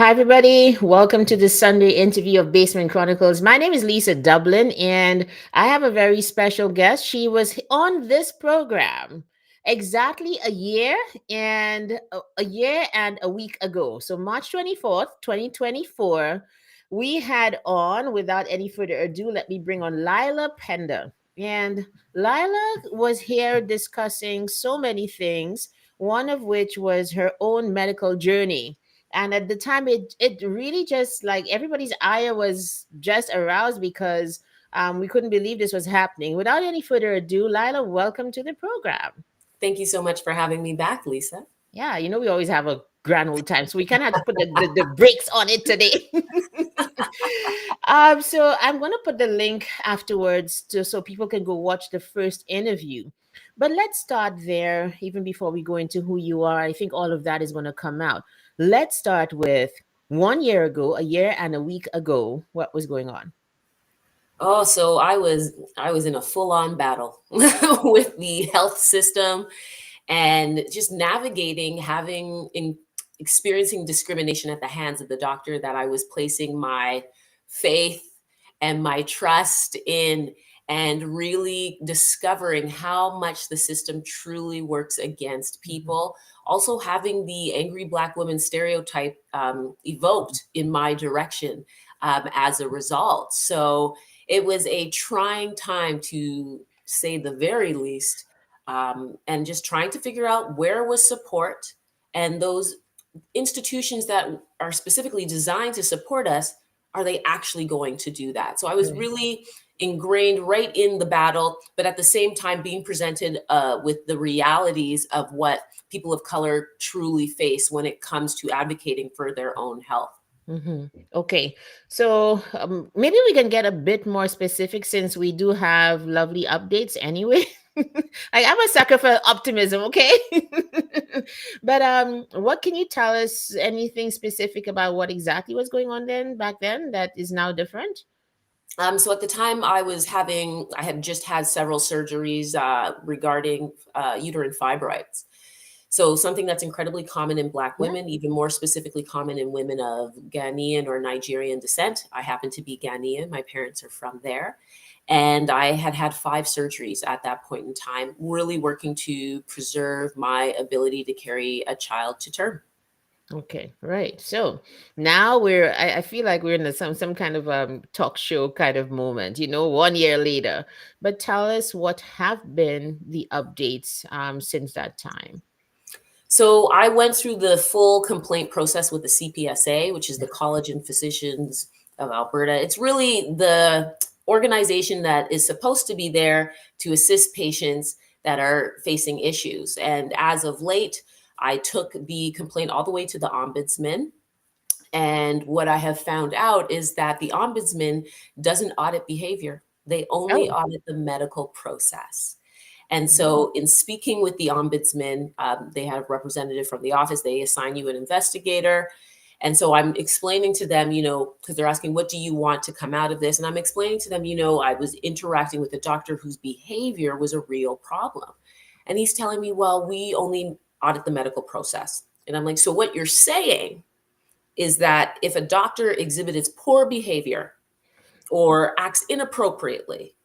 Hi, everybody. Welcome to the Sunday interview of Basement Chronicles. My name is Lisa Dublin, and I have a very special guest. She was on this program exactly a year and a week ago. So March 24th, 2024, we had on, without any further ado, let me bring on Lillah Penddah. And Lila was here discussing so many things, one of which was her own medical journey. And at the time, it really just like everybody's ire was just aroused because we couldn't believe this was happening. Without any further ado, Lila, welcome to the program. Thank you so much for having me back, Lisa. Yeah, we always have a grand old time, so we kind of had to put the brakes on it today. So I'm gonna put the link afterwards so people can go watch the first interview. But let's start there, even before we go into who you are. I think all of that is gonna come out. Let's start with 1 year ago, a year and a week ago. What was going on? Oh, so I was in a full-on battle with the health system and just navigating experiencing discrimination at the hands of the doctor that I was placing my faith and my trust in, and really discovering how much the system truly works against Mhm. people. Also having the angry Black woman stereotype evoked in my direction as a result. So it was a trying time, to say the very least, and just trying to figure out where was support, and those institutions that are specifically designed to support us, are they actually going to do that? So I was Right. really ingrained right in the battle, but at the same time being presented with the realities of what people of color truly face when it comes to advocating for their own health. Okay, so maybe we can get a bit more specific since we do have lovely updates anyway. I'm a sucker for optimism, okay? But what can you tell us? Anything specific about what exactly was going on then back then that is now different? So at the time, I had just had several surgeries regarding uterine fibroids. So something that's incredibly common in Black Yeah. women, even more specifically common in women of Ghanaian or Nigerian descent. I happen to be Ghanaian. My parents are from there. And I had had 5 surgeries at that point in time, really working to preserve my ability to carry a child to term. Okay, right. So now I feel like we're in some kind of talk show kind of moment, 1 year later. But tell us what have been the updates since that time. So I went through the full complaint process with the CPSA, which is Yeah. the College and Physicians of Alberta. It's really the organization that is supposed to be there to assist patients that are facing issues. And as of late, I took the complaint all the way to the ombudsman. And what I have found out is that the ombudsman doesn't audit behavior, they only Oh. audit the medical process. And Mhm. so, in speaking with the ombudsman, they have a representative from the office. They assign you an investigator. And so I'm explaining to them, because they're asking, what do you want to come out of this? And I'm explaining to them, I was interacting with a doctor whose behavior was a real problem. And he's telling me, well, we only audit the medical process. And I'm like, so what you're saying is that if a doctor exhibits poor behavior or acts inappropriately,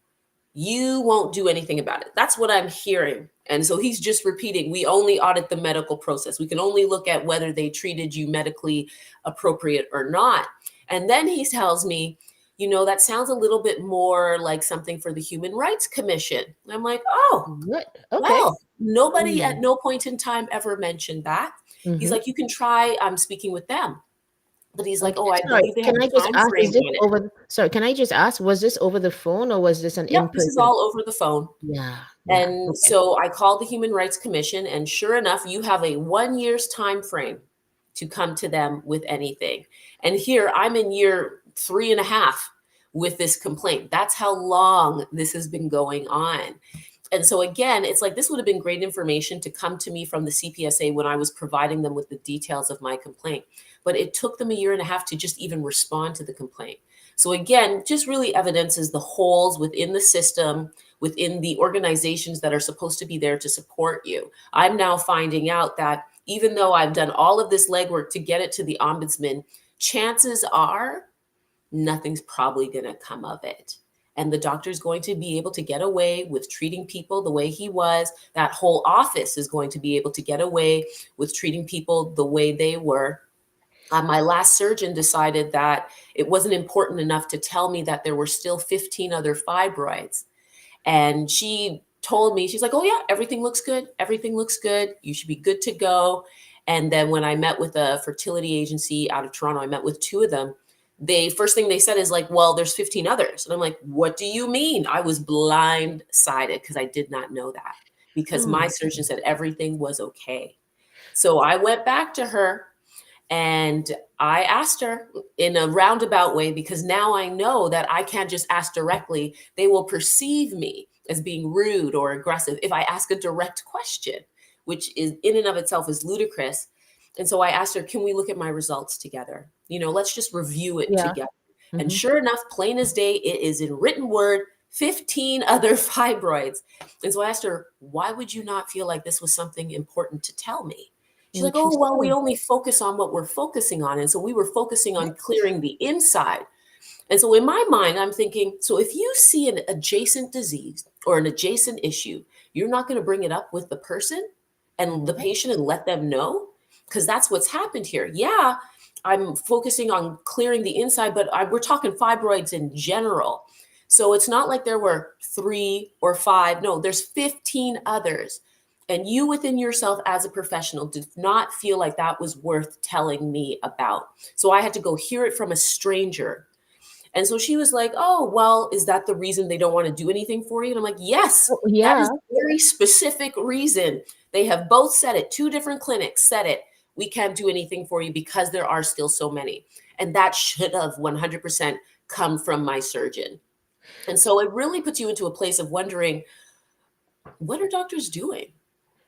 you won't do anything about it. That's what I'm hearing. And so he's just repeating, we only audit the medical process. We can only look at whether they treated you medically appropriate or not. And then he tells me, that sounds a little bit more like something for the Human Rights Commission. And I'm like, oh, What? Okay. well, nobody at Mm. no point in time ever mentioned that. He's Mm-hmm. like, you can try speaking with them. But he's like, Okay. oh, I Sorry. believe they have Can I a just time ask? frame on it. Sorry. Can I just ask? Was this over the phone or was this an Yep, in this is person? all over the phone. Yeah. Yeah. And Okay. so I called the Human Rights Commission, and sure enough, you have a 1 year's time frame to come to them with anything. And here I'm in year 3.5 with this complaint. That's how long this has been going on. And so again, it's like this would have been great information to come to me from the CPSA when I was providing them with the details of my complaint. But it took them a year and a half to just even respond to the complaint. So again, just really evidences the holes within the system, within the organizations that are supposed to be there to support you. I'm now finding out that even though I've done all of this legwork to get it to the ombudsman, chances are nothing's probably going to come of it. And the doctor's going to be able to get away with treating people the way he was. That whole office is going to be able to get away with treating people the way they were. My last surgeon decided that it wasn't important enough to tell me that there were still 15 other fibroids. And she told me, she's like, oh, yeah, everything looks good. Everything looks good. You should be good to go. And then when I met with a fertility agency out of Toronto, I met with two of them. They first thing they said is like, well, there's 15 others. And I'm like, what do you mean? I was blindsided because I did not know that, because Oh, my surgeon said everything was okay. So I went back to her and I asked her in a roundabout way, because now I know that I can't just ask directly. They will perceive me as being rude or aggressive if I ask a direct question, which is in and of itself is ludicrous. And so I asked her, can we look at my results together? Let's just review it yeah. together. And Hmm. sure enough, plain as day, it is in written word, 15 other fibroids. And so I asked her, why would you not feel like this was something important to tell me? She's like, oh, well, we Interesting. only focus on what we're focusing on. And so we were focusing on clearing the inside. And so in my mind, I'm thinking, so if you see an adjacent disease or an adjacent issue, you're not going to bring it up with the person and the patient and let them know? Because that's what's happened here. Yeah, I'm focusing on clearing the inside, but we're talking fibroids in general. So it's not like there were 3 or 5. No, there's 15 others. And you within yourself as a professional did not feel like that was worth telling me about. So I had to go hear it from a stranger. And so she was like, oh, well, is that the reason they don't want to do anything for you? And I'm like, yes, Oh, that yeah. is a very specific reason. They have both said it. 2 different clinics said it. We can't do anything for you because there are still so many. And that should have 100% come from my surgeon. And so it really puts you into a place of wondering, what are doctors doing?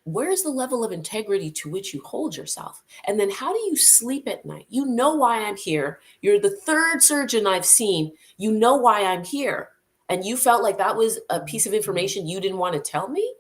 Where's the level of integrity to which you hold yourself? And then how do you sleep at night? You know why I'm here. You're the third surgeon I've seen. You know why I'm here. And you felt like that was a piece of information you didn't want to tell me?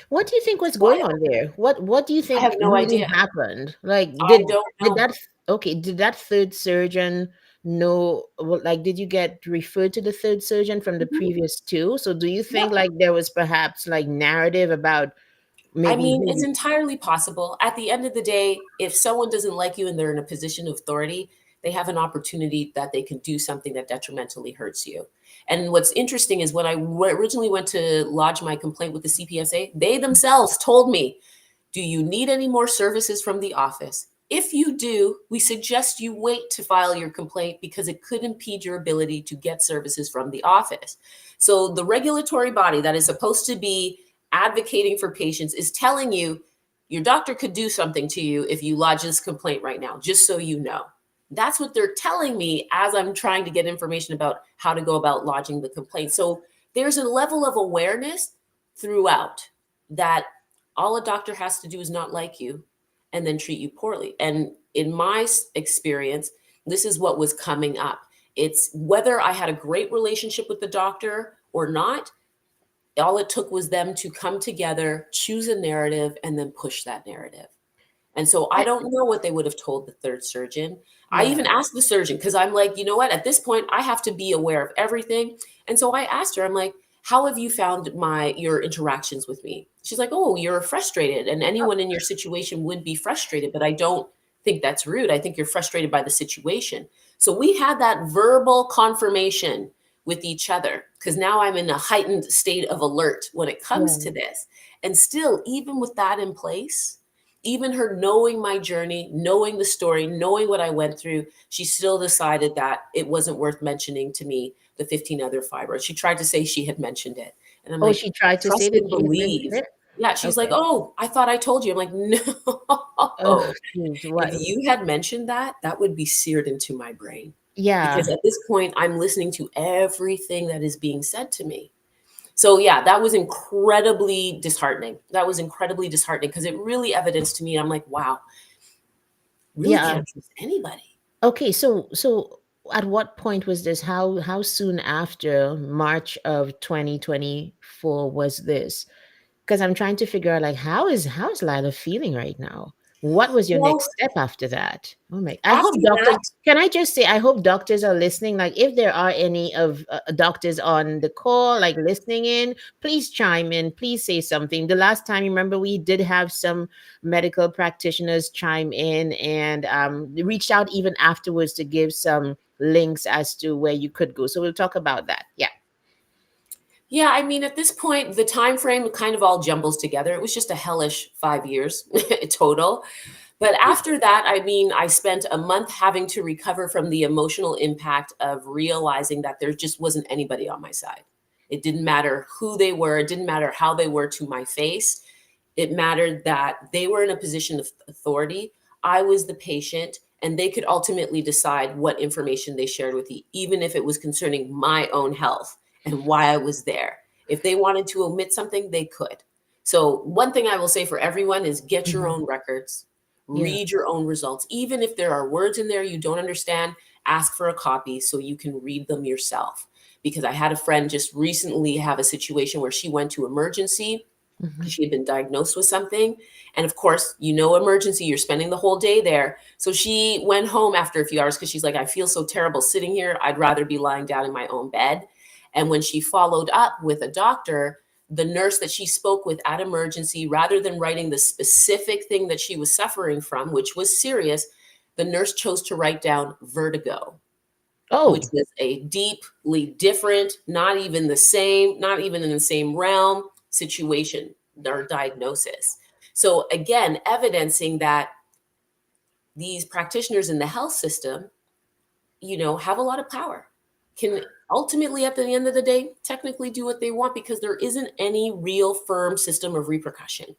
What do you think was going on Wild. there? What do you I have think no really idea. happened? Like, I don't did know. that okay, did that third surgeon know, like, did you get referred to the third surgeon from the Mhm. previous two? So do you think Yep. like there was perhaps like narrative about I maybe mean, it's who? entirely possible. At the end of the day, if someone doesn't like you and they're in a position of authority, they have an opportunity that they can do something that detrimentally hurts you. And what's interesting is when I originally went to lodge my complaint with the CPSA, they themselves told me, do you need any more services from the office? If you do, we suggest you wait to file your complaint because it could impede your ability to get services from the office. So the regulatory body that is supposed to be advocating for patients is telling you your doctor could do something to you if you lodge this complaint right now, just so you know. That's what they're telling me as I'm trying to get information about how to go about lodging the complaint. So there's a level of awareness throughout that all a doctor has to do is not like you and then treat you poorly. And in my experience, this is what was coming up. It's whether I had a great relationship with the doctor or not, all it took was them to come together, choose a narrative, and then push that narrative. And so I I- don't know what they would have told the third surgeon. I Yeah. even asked the surgeon because I'm like, you know what? At this point, I have to be aware of everything. And so I asked her, I'm like, how have you found your interactions with me? She's like, oh, you're frustrated. And anyone in your situation would be frustrated, but I don't think that's rude. I think you're frustrated by the situation. So we had that verbal confirmation with each other because now I'm in a heightened state of alert when it comes to Yeah. this. And still, even with that in place, even her knowing my journey, knowing the story, knowing what I went through, she still decided that it wasn't worth mentioning to me the 15 other fibroids. She tried to say she had mentioned it. And I'm Oh, like, she tried to say trust that and she had mentioned believe. it. Yeah, she's like, Okay. oh, I thought I told you. I'm like, Oh, no. geez, If what? you had mentioned that, that would be seared into my brain. Because Yeah. at this point, I'm listening to everything that is being said to me. So yeah, that was incredibly disheartening. That was incredibly disheartening because it really evidenced to me. I'm like, wow, really Yeah. can't trust anybody. Okay, so at what point was this? How soon after March of 2024 was this? Because I'm trying to figure out like how is Lila feeling right now? What was your Well, next step after that? Oh my, I hope after doctors, that, can I just say, I hope doctors are listening. Like, if there are any of doctors on the call, like listening in, please chime in, please say something. The last time, remember, we did have some medical practitioners chime in and they reached out even afterwards to give some links as to where you could go. So we'll talk about that. Yeah. yeah, I mean, at this point, the time frame kind of all jumbles together. It was just a hellish 5 years total. But after that, I mean, I spent a month having to recover from the emotional impact of realizing that there just wasn't anybody on my side. It didn't matter who they were, it didn't matter how they were to my face. It mattered that they were in a position of authority. I was the patient, and they could ultimately decide what information they shared with you, even if it was concerning my own health and why I was there. If they wanted to omit something, they could. So, one thing I will say for everyone is get your Mhm. own records, Yeah. read your own results. Even if there are words in there you don't understand, ask for a copy so you can read them yourself. Because I had a friend just recently have a situation where she went to emergency because Mhm. she had been diagnosed with something. And of course, emergency, you're spending the whole day there. So she went home after a few hours because she's like, I feel so terrible sitting here. I'd rather be lying down in my own bed. And when she followed up with a doctor, the nurse that she spoke with at emergency, rather than writing the specific thing that she was suffering from, which was serious, the nurse chose to write down vertigo, which Oh, was a deeply different, not even the same, not even in the same realm situation or diagnosis. So, again, evidencing that these practitioners in the health system, have a lot of power, can ultimately, at the end of the day, technically do what they want because there isn't any real firm system of repercussion.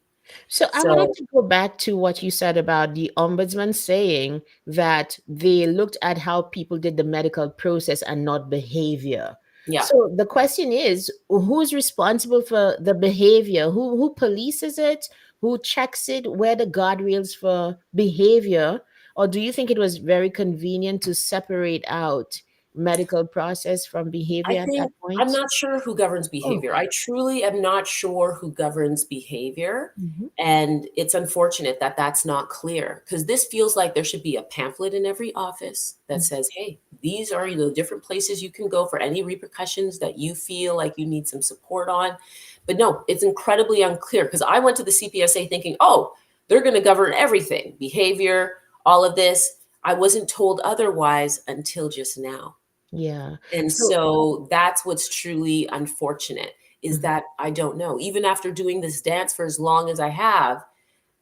so I would like So, to go back to what you said about the ombudsman saying that they looked at how people did the medical process and not behavior. yeah. So the question is, who's responsible for the behavior? Who polices it? Who checks it? Where the guardrails for behavior? Or do you think it was very convenient to separate out medical process from I behavior at that think I'm point? not sure who governs Oh. behavior. I truly am not sure who governs behavior. Mhm. And it's unfortunate that that's not clear because this feels like there should be a pamphlet in every office that says, hey, these are the different places you can go for any repercussions that you feel like you need some support on. But no, it's incredibly unclear because I went to the CPSA thinking, oh, they're going to govern everything, behavior, all of this. I wasn't told otherwise until just now. Yeah. And So so that's what's truly unfortunate is mhm. that I don't know. Even after doing this dance for as long as I have,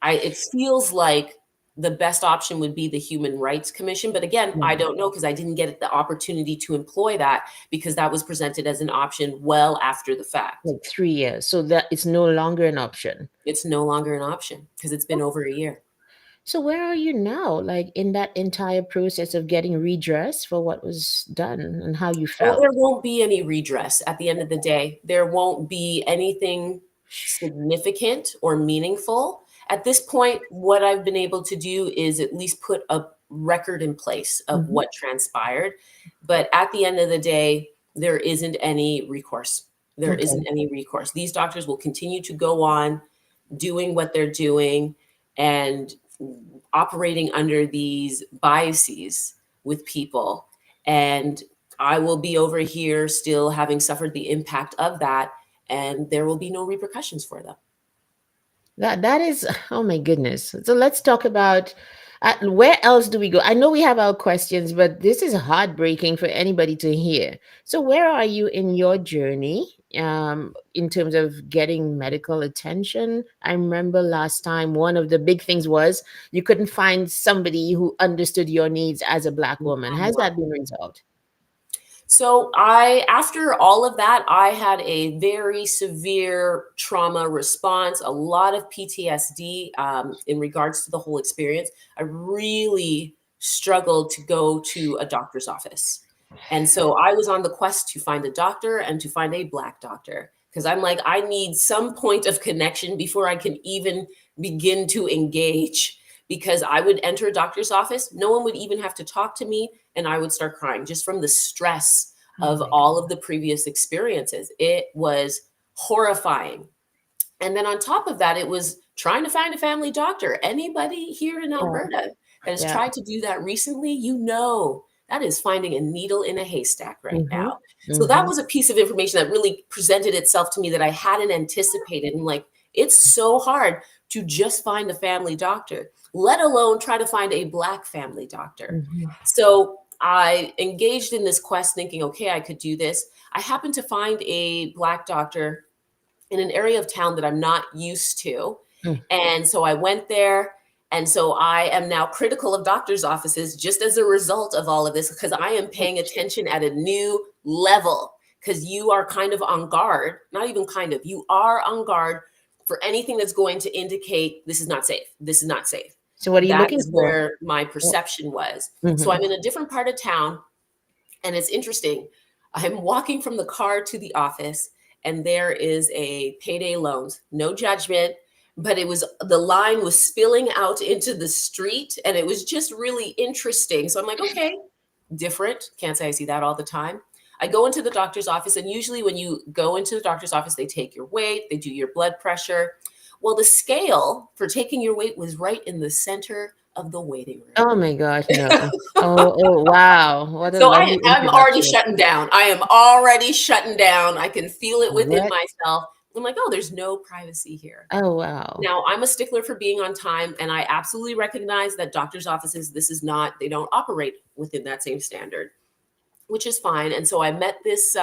it feels like the best option would be the Human Rights Commission. But again, I Yeah. don't know because I didn't get the opportunity to employ that because that was presented as an option well after the fact. Like 3 years. So that it's no longer an option. It's no longer an option because it's been over a year. So where are you now? Like in that entire process of getting redress for what was done and how you Well, felt? there won't be any redress at the end of the day. There won't be anything significant or meaningful. At this point, what I've been able to do is at least put a record in place of Mhm. what transpired. But at the end of the day, there isn't any recourse. There Okay. isn't any recourse. These doctors will continue to go on doing what they're doing and operating under these biases with people. And I will be over here still having suffered the impact of that, and there will be no repercussions for them. That is, oh my goodness. So let's talk about where else do we go? I know we have our questions, but this is heartbreaking for anybody to hear. So where are you in your journey in terms of getting medical attention? I remember last time one of the big things was you couldn't find somebody who understood your needs as a Black woman. Has that been resolved? So after all of that, I had a very severe trauma response, a lot of PTSD in regards to the whole experience. I really struggled to go to a doctor's office. And so I was on the quest to find a doctor and to find a Black doctor because I'm like, I need some point of connection before I can even begin to engage. Because I would enter a doctor's office, no one would even have to talk to me, and I would start crying just from the stress Oh of my all of the previous experiences. It was horrifying. And then on top of that, it was trying to find a family doctor. Anybody here in Yeah. Alberta that has Yeah. tried to do that recently, that is finding a needle in a haystack right Mm-hmm. now. So that Mm-hmm. was a piece of information that really presented itself to me that I hadn't anticipated. And like, it's so hard to just find a family doctor, let alone try to find a Black family doctor. Mm-hmm. So I engaged in this quest thinking, okay, I could do this. I happened to find a Black doctor in an area of town that I'm not used to. And so I went there. And so I am now critical of doctors' offices just as a result of all of this, because I am paying attention at a new level. Because you are kind of on guard, not even kind of, you are on guard for anything that's going to indicate this is not safe. This is not safe. So what are you That looking is for? where my perception was. So Mm-hmm. I'm in a different part of town. And it's interesting. I'm walking from the car to the office, and there is a payday loans, no judgment, but the line was spilling out into the street, and it was just really interesting. So I'm like, okay, different. Can't say I see that all the time. I go into the doctor's office, and usually when you go into the doctor's office, they take your weight, they do your blood pressure. Well, the scale for taking your weight was right in the center of the waiting Oh my gosh, no. Oh, wow. What a So lovely I'm already introduction. shutting down. I am already shutting down. I can feel it within What? myself. I'm like, oh, there's no privacy here. Oh, wow. Now, I'm a stickler for being on time, and I absolutely recognize that doctors' offices, they don't operate within that same standard, which is fine. And so I met this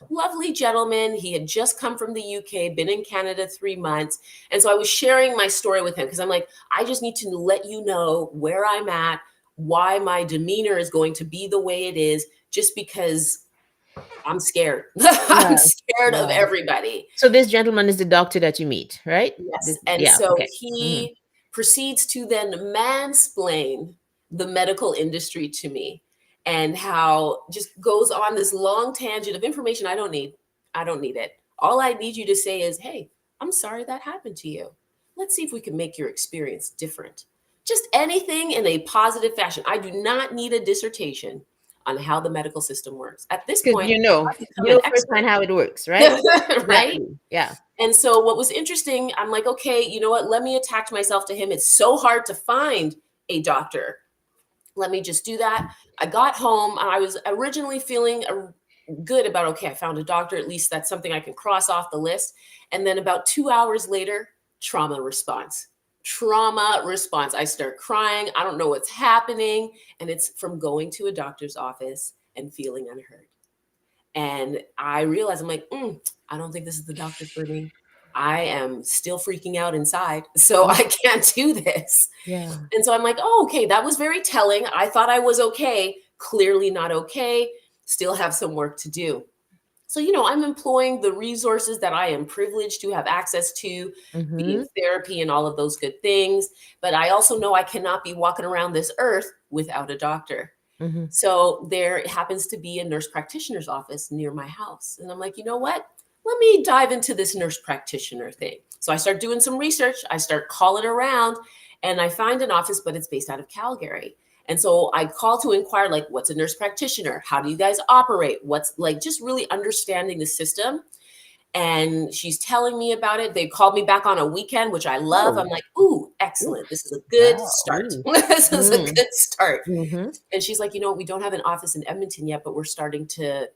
lovely gentleman. He had just come from the UK, been in Canada 3 months. And so I was sharing my story with him because I'm like, I just need to let you know where I'm at, why my demeanor is going to be the way it is, just because I'm scared. I'm Yeah. scared of Wow. everybody. So this gentleman is the doctor that you meet, right? Yes. This, And yeah, so okay. Mhm. he proceeds to then mansplain the medical industry to me, and how just goes on this long tangent of information I don't need. I don't need it. All I need you to say is, hey, I'm sorry that happened to you. Let's see if we can make your experience different. Just anything in a positive fashion. I do not need a dissertation on how the medical system works. At this Because point, I've become you an know expert, firsthand how it works, right? right? Exactly. Yeah. And so what was interesting, I'm like, okay, you know what? Let me attach myself to him. It's so hard to find a doctor. Let me just do that. I got home. I was originally feeling good about, okay, I found a doctor. At least that's something I can cross off the list. And then about 2 hours later, trauma response. Trauma response. I start crying. I don't know what's happening. And it's from going to a doctor's office and feeling unheard. And I realized, I'm like, I don't think this is the doctor for me. I am still freaking out inside, so Mm. I can't do this. Yeah. And so I'm like, oh, okay, that was very telling. I thought I was okay, clearly not okay, still have some work to do. So, I'm employing the resources that I am privileged to have access to, being Mm-hmm. therapy and all of those good things. But I also know I cannot be walking around this earth without a doctor. Mm-hmm. So there happens to be a nurse practitioner's office near my house. And I'm like, you know what? Let me dive into this nurse practitioner thing. So I start doing some research. I start calling around, and I find an office, but it's based out of Calgary. And so I call to inquire, like, what's a nurse practitioner? How do you guys operate? What's like just really understanding the system. And she's telling me about it. They called me back on a weekend, which I love. I'm Oh, like, ooh, oof, excellent. This is a good wow. start. Ooh. This is a Mm. good start. Mm-hmm. And she's like, we don't have an office in Edmonton yet, but we're starting to,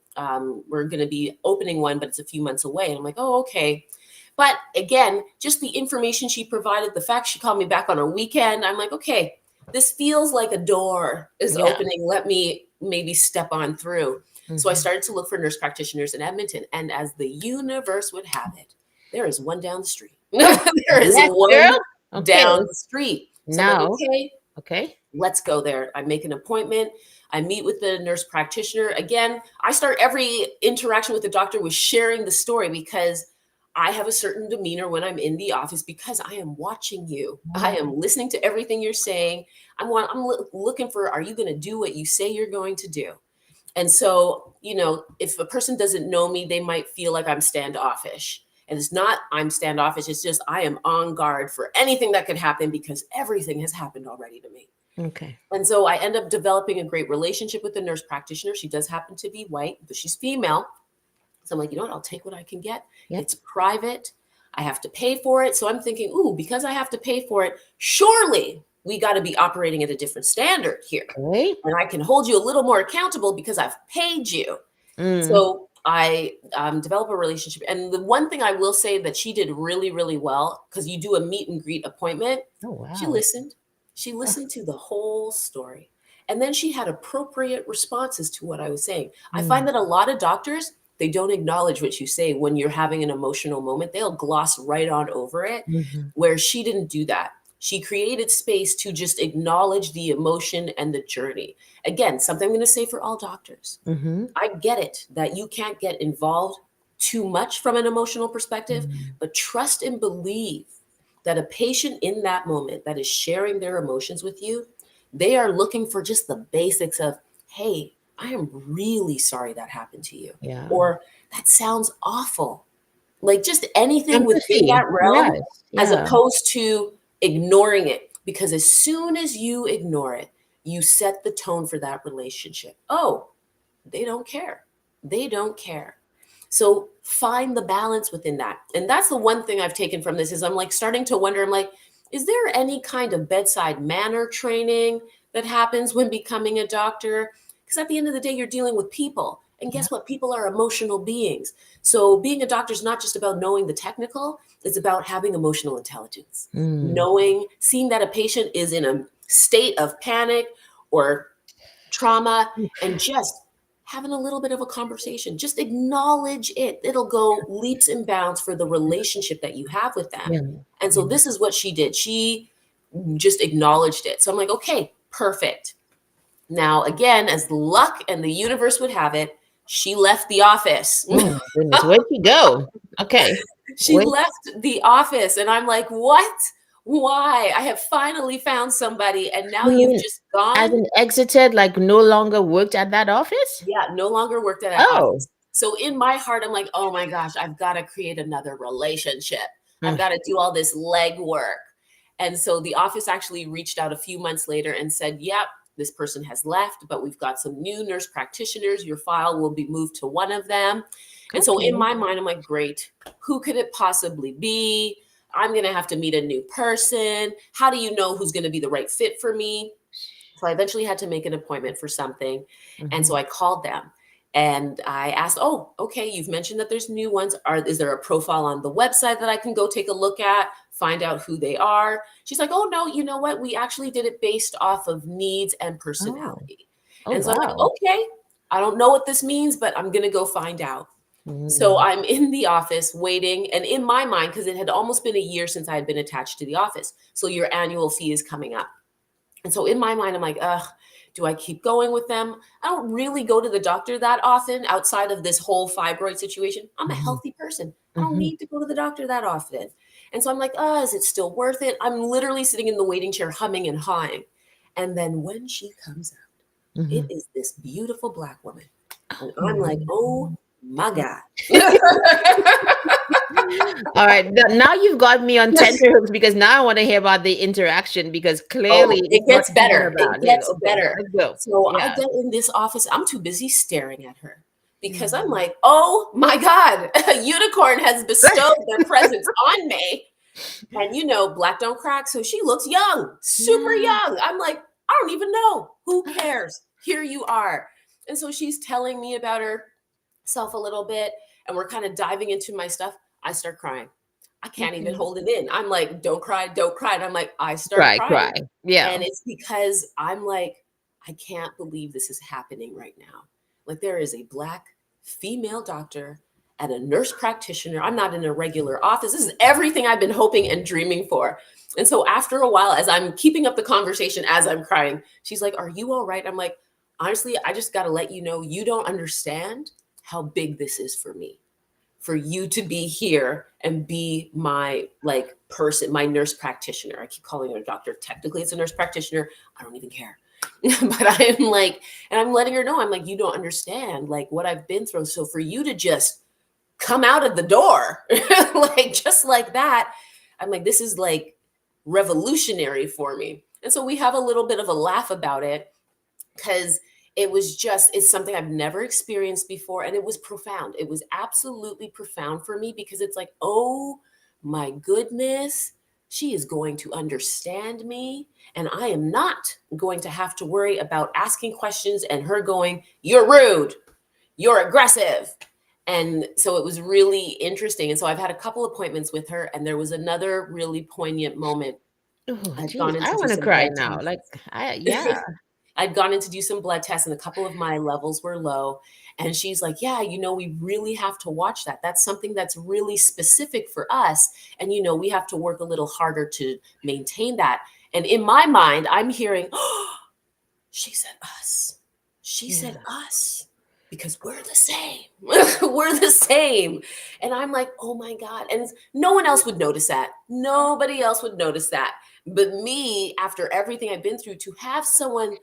we're going to be opening one, but it's a few months away. And I'm like, oh, okay. But again, just the information she provided, the fact she called me back on a weekend, I'm like, okay, this feels like a door is Yeah. opening. Let me maybe step on through. So I Mm-hmm. started to look for nurse practitioners in Edmonton. And as the universe would have it, there is one down the street. There is Yes, girl. one Okay. down the street. So I'm like, Now, okay, okay. let's go there. I make an appointment. I meet with the nurse practitioner. Again, I start every interaction with the doctor with sharing the story, because I have a certain demeanor when I'm in the office, because I am watching you. I am listening to everything you're saying. Looking for, are you going to do what you say you're going to do? And so, if a person doesn't know me, they might feel like I'm standoffish. And it's not I'm standoffish. It's just I am on guard for anything that could happen, because everything has happened already to me. Okay. And so I end up developing a great relationship with the nurse practitioner. She does happen to be white, but she's female. So I'm like, you know what? I'll take what I can get. Yep. It's private. I have to pay for it. So I'm thinking, ooh, because I have to pay for it, surely we got to be operating at a different standard here. Okay. And I can hold you a little more accountable because I've paid you. Mm. So I develop a relationship. And the one thing I will say that she did really, really well, because you do a meet and greet appointment, Oh, she wow. listened. She listened to the whole story. And then she had appropriate responses to what I was saying. I find Mm. that a lot of doctors, they don't acknowledge what you say when you're having an emotional moment. They'll gloss right on over it, Mm-hmm. where she didn't do that. She created space to just acknowledge the emotion and the journey. Again, something I'm going to say for all doctors. Mm-hmm. I get it that you can't get involved too much from an emotional perspective, Mm. but trust and believe that a patient in that moment that is sharing their emotions with you, they are looking for just the basics of, hey, I am really sorry that happened to you. Yeah. Or that sounds awful. Like just anything within Empathy. that realm, Yes. as Yeah. opposed to ignoring it. Because as soon as you ignore it, you set the tone for that relationship. Oh, they don't care. They don't care. So find the balance within that. And that's the one thing I've taken from this is I'm like starting to wonder, I'm like, is there any kind of bedside manner training that happens when becoming a doctor? Because at the end of the day, you're dealing with people. And Yeah. guess what? People are emotional beings. So being a doctor is not just about knowing the technical, it's about having emotional intelligence. Mm. Knowing, seeing that a patient is in a state of panic or trauma, and just having a little bit of a conversation. Just acknowledge it. It'll go leaps and bounds for the relationship that you have with them. Yeah. And so Yeah. this is what she did. She just acknowledged it. So I'm like, okay, perfect. Now, again, as luck and the universe would have it, she left the office. Oh my goodness. Where'd you go? Okay. She Wait. left the office, and I'm like, what? Why? I have finally found somebody, and now You you've mean just as gone. an exited, like no longer worked at that office? Yeah, no longer worked at that Oh. office. So in my heart, I'm like, oh my gosh, I've got to create another relationship. I've Mm. got to do all this legwork. And so the office actually reached out a few months later and said, yep, this person has left, but we've got some new nurse practitioners. Your file will be moved to one of them. And so in Okay. my mind, I'm like, great. Who could it possibly be? I'm going to have to meet a new person. How do you know who's going to be the right fit for me? So I eventually had to make an appointment for something. And so Mhm. I called them and I asked, oh, okay, you've mentioned that there's new ones. Is there a profile on the website that I can go take a look at, find out who they are? She's like, oh, no, you know what? We actually did it based off of needs and Oh. personality. Oh, And so I'm like, wow. okay, I don't know what this means, but I'm going to go find out. So Mm. I'm in the office waiting. And in my mind, because it had almost been a year since I had been attached to the office. So your annual fee is coming up. And so in my mind, I'm like, ugh, do I keep going with them? I don't really go to the doctor that often outside of this whole fibroid situation. I'm a Mhm. healthy person. I don't Mhm. need to go to the doctor that often. And so I'm like, is it still worth it? I'm literally sitting in the waiting chair humming and hawing. And then when she comes out, it Mhm. is this beautiful Black woman. And I'm like, Oh. oh my God. All right. Now you've got me on tenterhooks because now I want to hear about the interaction because clearly Oh, it it's not gets even better. It about it. gets Okay. better. Let's go. So I Yeah. get in this office. I'm too busy staring at her because I'm Mm. like, oh my God, a unicorn has bestowed their presence on me. And you know, black don't crack. So she looks young, super Yeah. young. I'm like, I don't even know. Who cares? Here you are. And so she's telling me about herself a little bit. And we're kind of diving into my stuff. I start crying. I can't even Okay. hold it in. I'm like, don't cry, don't cry. And I'm like, I start Cry, crying. cry. Yeah. And it's because I'm like, I can't believe this is happening right now. Like, there is a Black female doctor and a nurse practitioner. I'm not in a regular office. This is everything I've been hoping and dreaming for. And so, after a while, as I'm keeping up the conversation, as I'm crying, she's like, are you all right? I'm like, honestly, I just got to let you know, you don't understand how big this is for me, for you to be here and be my like person, my nurse practitioner. I keep calling her a doctor. Technically, it's a nurse practitioner. I don't even care. But I'm like, and I'm letting her know, I'm like, you don't understand like what I've been through. So for you to just come out of the door, like just like that, I'm like, this is like revolutionary for me. And so we have a little bit of a laugh about it because it's something I've never experienced before. And it was profound. It was absolutely profound for me because it's like, oh my goodness, she is going to understand me. And I am not going to have to worry about asking questions and her going, you're rude, you're aggressive. And so it was really interesting. And so I've had a couple appointments with her, and there was another really poignant moment. Oh, I'd geez, gone in I to do want to some cry blood now. Like, tests. yeah, I'd gone in to do some blood tests, and a couple of my levels were low. And she's like, yeah, we really have to watch that. That's something that's really specific for us. And, we have to work a little harder to maintain that. And in my mind, I'm hearing, oh, she said us. She said yeah, us because we're the same. We're the same. And I'm like, oh my God. And no one else would notice that. Nobody else would notice that. But me, after everything I've been through, to have someone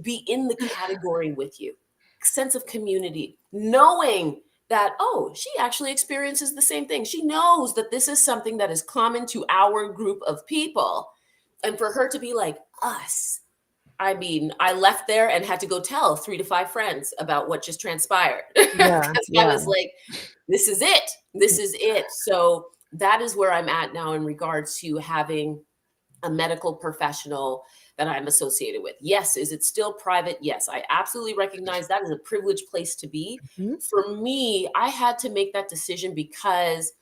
be in the category with you, sense of community, knowing that, oh, she actually experiences the same thing. She knows that this is something that is common to our group of people. And for her to be like, us, I mean, I left there and had to go tell 3 to 5 friends about what just transpired yeah, because I yeah. was like, this is it. This is it. So that is where I'm at now in regards to having a medical professional that I'm associated with. Yes. Is it still private? Yes. I absolutely recognize that is a privileged place to be. Mhm. For me, I had to make that decision because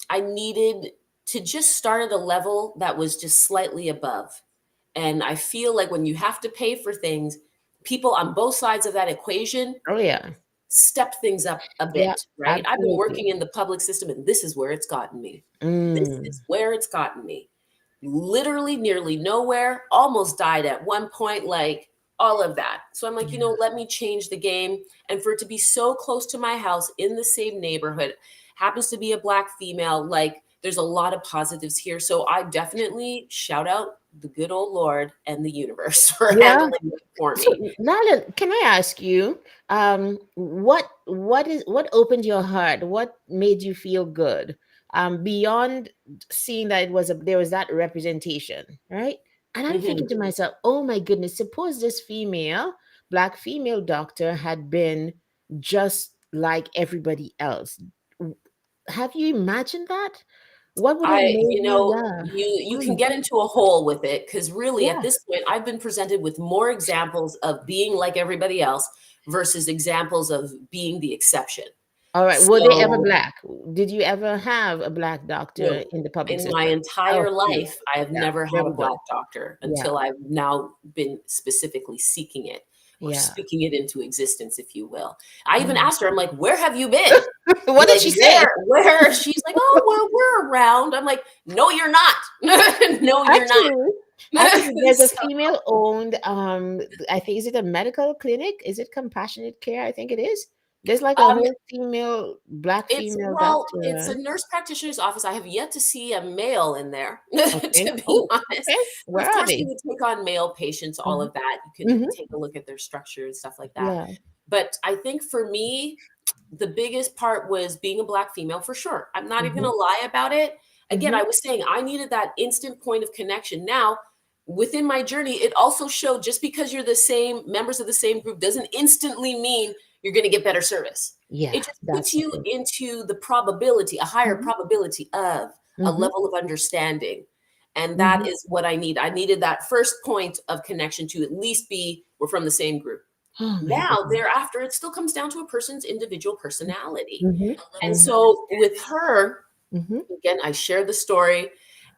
I needed to just start at a level that was just slightly above. And I feel like when you have to pay for things, people on both sides of that equation Oh, yeah, step things up a yeah, bit, right? I've been absolutely. working in the public system, and this is where it's gotten me. This Mm, is where it's gotten me. Literally nearly nowhere, almost died at one point, like all of that. So I'm like, yeah, let me change the game. And for it to be so close to my house in the same neighborhood, happens to be a Black female, like there's a lot of positives here. So I definitely shout out the good old Lord and the universe for yeah. handling it for So, me. Lala, can I ask you, what opened your heart? What made you feel good? Beyond seeing that there was that representation, right? And I'm thinking Mhm. to myself, oh my goodness, suppose this black female doctor had been just like everybody else. W- Have you imagined that? What would have made you, yeah. You can Mm, get into a hole with it because really at yeah. this point I've been presented with more examples of being like everybody else versus examples of being the exception. All right. Were they ever So, black? Did you ever have a black doctor no, in the public in my system? Oh, entire see. life, I have Yeah. never There had a we go. Black doctor Yeah. until I've now been specifically seeking it or Yeah. speaking it into existence, if you will. I even Mm. asked her, I'm like, where have you been? What did Like, she say? where? She's like, oh, well, we're around. I'm like, no, you're not. No, you're not. Actually, actually, there's a So female-owned. I think, is it a medical clinic? Is it compassionate care? I think it is. There's like a um, whole black female it's a doctor. nurse practitioner's office. I have yet to see a male in there, Okay. to be Oh, honest. okay. But Where of are course, they they? would take on male patients, all Hmm. of that. You can Hmm. take a look at their structure and stuff like that. Yeah. But I think for me, the biggest part was being a Black female for sure. I'm not even Hmm. gonna lie about it. Again, Hmm. I was saying I needed that instant point of connection. Now, within my journey, it also showed just because you're the same members of the same group doesn't instantly mean you're going to get better service. It Yeah, just puts that's the you thing. into the probability, a higher Hmm. probability of a Hmm. level of understanding. And that Hmm. is what I need. I needed that first point of connection to at least be we're from the same group. Oh my Now, goodness. thereafter, it still comes down to a person's individual personality. Mhm, And mhm, so with her, mhm, again, I shared the story.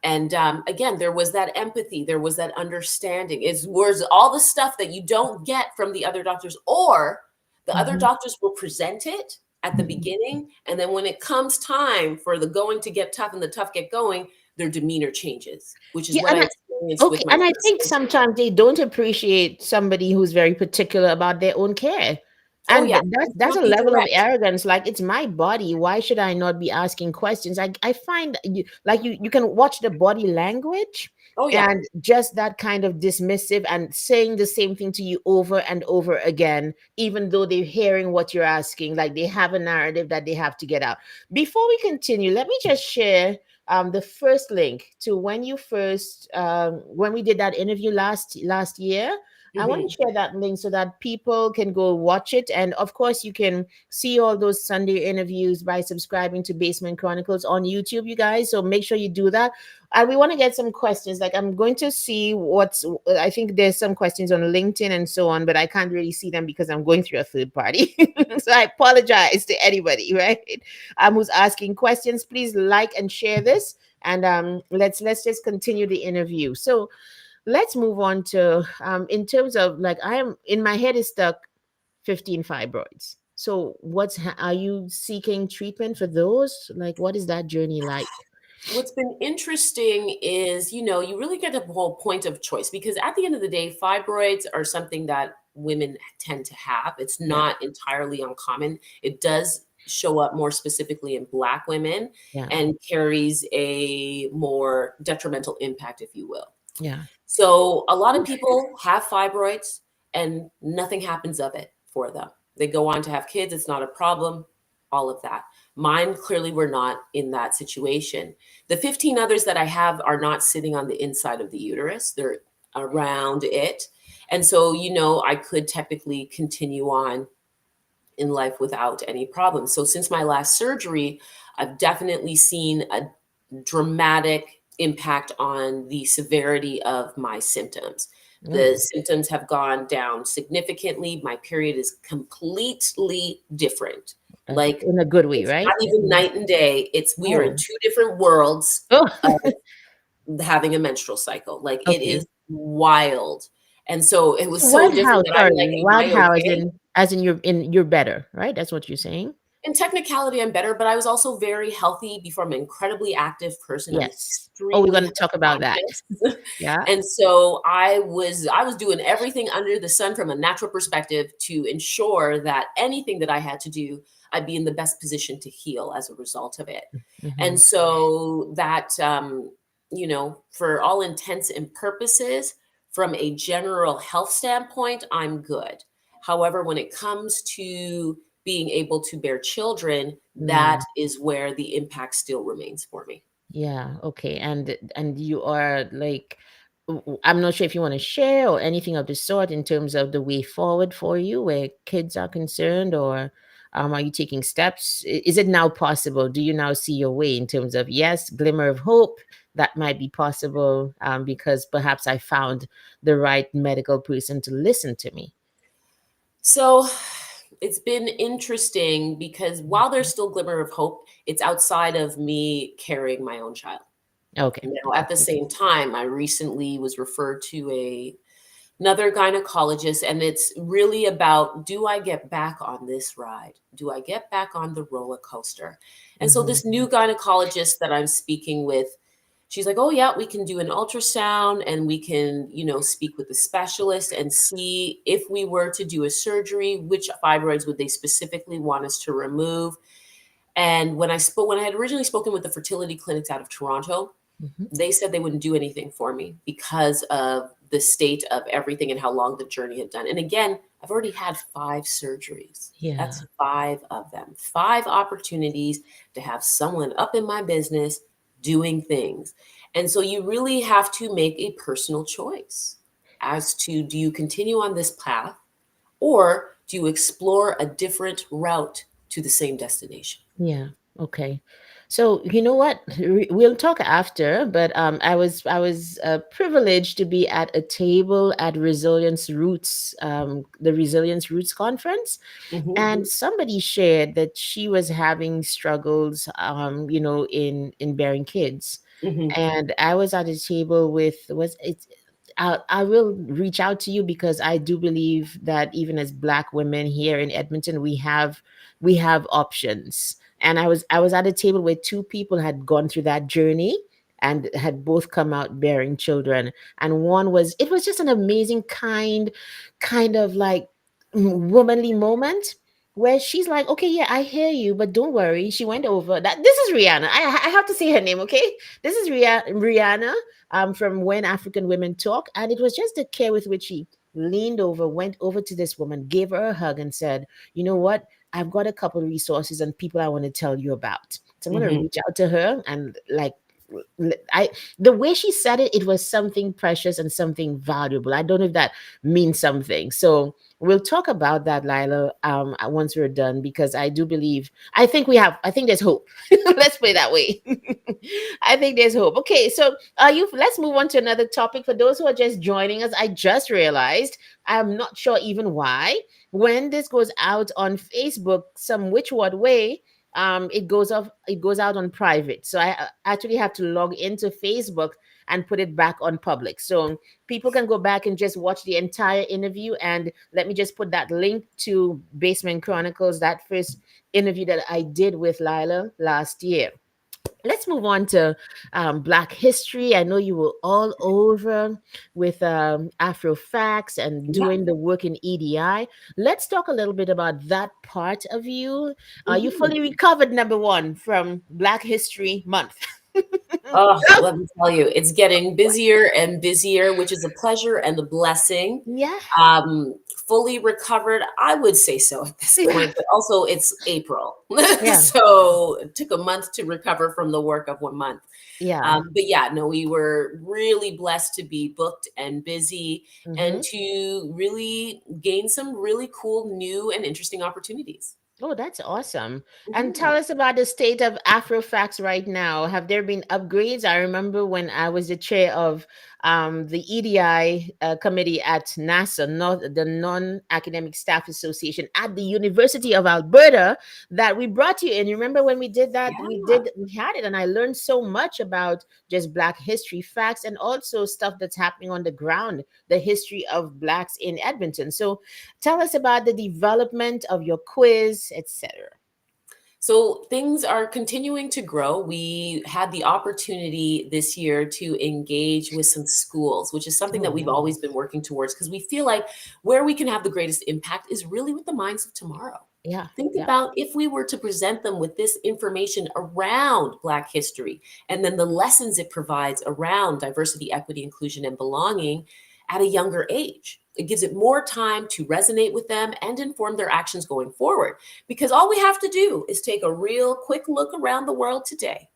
And again, there was that empathy, there was that understanding. It's was all the stuff that you don't get from the other doctors, or the other mhm, doctors will present it at the mhm. beginning. And then when it comes time for the going to get tough and the tough get going, their demeanor changes, which is Yeah, what I experienced with okay, my and I first think patient. sometimes they don't appreciate somebody who's very particular about their own care. Oh, And yeah, you that's cannot a be level of direct. arrogance. Like, it's my body. Why should I not be asking questions? I find you can watch the body language Oh, yeah. and just that kind of dismissive and saying the same thing to you over and over again, even though they're hearing what you're asking, like they have a narrative that they have to get out. Before we continue, let me just share the first link to when we did that interview last year. I want to Hmm. share that link so that people can go watch it. And of course, you can see all those Sunday interviews by subscribing to Basement Chronicles on YouTube, you guys. So make sure you do that. And we want to get some questions. Like, I'm going to see I think there's some questions on LinkedIn and so on, but I can't really see them because I'm going through a third party. So I apologize to anybody, right? Who's asking questions. Please like and share this. And let's just continue the interview. So let's move on to in terms of, like, I am in my head is stuck 15 fibroids. So are you seeking treatment for those? Like, what is that journey like? What's been interesting is, you really get a whole point of choice, because at the end of the day, fibroids are something that women tend to have. It's Yeah, not entirely uncommon. It does show up more specifically in Black women yeah, and carries a more detrimental impact, if you will. yeah. So a lot of people have fibroids and nothing happens of it for them. They go on to have kids, it's not a problem, all of that. Mine clearly were not in that situation. The 15 others that I have are not sitting on the inside of the uterus, they're around it. And so, I could technically continue on in life without any problems. So since my last surgery, I've definitely seen a dramatic impact on the severity of my symptoms. Oh, The symptoms have gone down significantly. My period is completely different. Like, in a good way, it's right? not even night and day. We are in Oh, two different worlds oh. of having a menstrual cycle. Like, it Okay. is wild. And so it was So so wild different how? that I'm Sorry, like, am wild I how? okay? As in you're better, right? That's what you're saying. In technicality, I'm better, but I was also very healthy before. I'm an incredibly active person. I'm Yes. Oh, we're extremely going to health talk about that. conscious. Yeah. And so I was doing everything under the sun from a natural perspective to ensure that anything that I had to do, I'd be in the best position to heal as a result of it. Hmm. And so that, for all intents and purposes, from a general health standpoint, I'm good. However, when it comes to being able to bear children, that is where the impact still remains for me. Yeah, okay. And you are like, I'm not sure if you want to share or anything of the sort in terms of the way forward for you where kids are concerned, or are you taking steps? Is it now possible? Do you now see your way in terms of, yes, glimmer of hope that might be possible, because perhaps I found the right medical person to listen to me? So it's been interesting because while there's still glimmer of hope, it's outside of me carrying my own child. Okay. Now, at the same time, I recently was referred to another gynecologist, and it's really about, do I get back on this ride? Do I get back on the roller coaster? And so Hmm. this new gynecologist that I'm speaking with, she's like, oh yeah, we can do an ultrasound and we can, speak with the specialist and see if we were to do a surgery, which fibroids would they specifically want us to remove. And when I had originally spoken with the fertility clinics out of Toronto, Hmm. they said they wouldn't do anything for me because of the state of everything and how long the journey had done. And again, I've already had 5 surgeries. Yeah. That's 5 of them, 5 opportunities to have someone up in my business doing things. And so you really have to make a personal choice as to, do you continue on this path, or do you explore a different route to the same destination? Yeah. Okay. So you know what? We'll talk after. But I was privileged to be at a table at Resilience Roots, the Resilience Roots conference, Hmm. and somebody shared that she was having struggles, in bearing kids, Hmm. and I was at a table with was it. I will reach out to you because I do believe that even as Black women here in Edmonton, we have options. And I was at a table where two people had gone through that journey and had both come out bearing children. And one was it was just an amazing kind of like womanly moment where she's like, okay, yeah, I hear you, but don't worry. She went over that. This is Rihanna. I have to say her name, okay? This is Rihanna, from When African Women Talk. And it was just the care with which she leaned over, went over to this woman, gave her a hug, and said, you know what? I've got a couple of resources and people I want to tell you about. So I'm going to Hmm. reach out to her and like I the way she said it, it was something precious and something valuable. I don't know if that means something. So we'll talk about that, Lila, once we're done, because I do believe, I think there's hope. Let's put it that way. I think there's hope. Okay, so let's move on to another topic. For those who are just joining us, I just realized, I'm not sure even why, when this goes out on Facebook, some which what way, it goes out on private, so I actually have to log into Facebook and put it back on public, so people can go back and just watch the entire interview. And let me just put that link to Basement Chronicles, that first interview that I did with Lila last year. Let's move on to Black history. I know you were all over with Afro Facts and Yeah. doing the work in EDI. Let's talk a little bit about that part of you. Are you Mhm. fully recovered, number one, from Black History Month? Oh, let me tell you, it's getting busier and busier, which is a pleasure and a blessing. Yeah. Um, Fully recovered, I would say so at this Yeah. point, but also it's April. Yeah. So it took a month to recover from the work of 1 month. Yeah. But yeah, no, we were really blessed to be booked and busy and Hmm. to really gain some really cool, new, and interesting opportunities. Oh, that's awesome. And tell Mhm. us about the state of Afrofax right now. Have there been upgrades? I remember when I was the chair of the EDI committee at NASA, not the Non-Academic Staff Association at the University of Alberta, that we brought you in. You remember when we did that? Yeah. We had it, and I learned so much about just Black history facts and also stuff that's happening on the ground, the history of Blacks in Edmonton. So tell us about the development of your quiz, etc. So things are continuing to grow. We had the opportunity this year to engage with some schools, which is something Oh, that we've always been nice. working towards because we feel like where we can have the greatest impact is really with the minds of tomorrow. Yeah, Think yeah. about if we were to present them with this information around Black history and then the lessons it provides around diversity, equity, inclusion, and belonging at a younger age. It gives it more time to resonate with them and inform their actions going forward. Because all we have to do is take a real quick look around the world today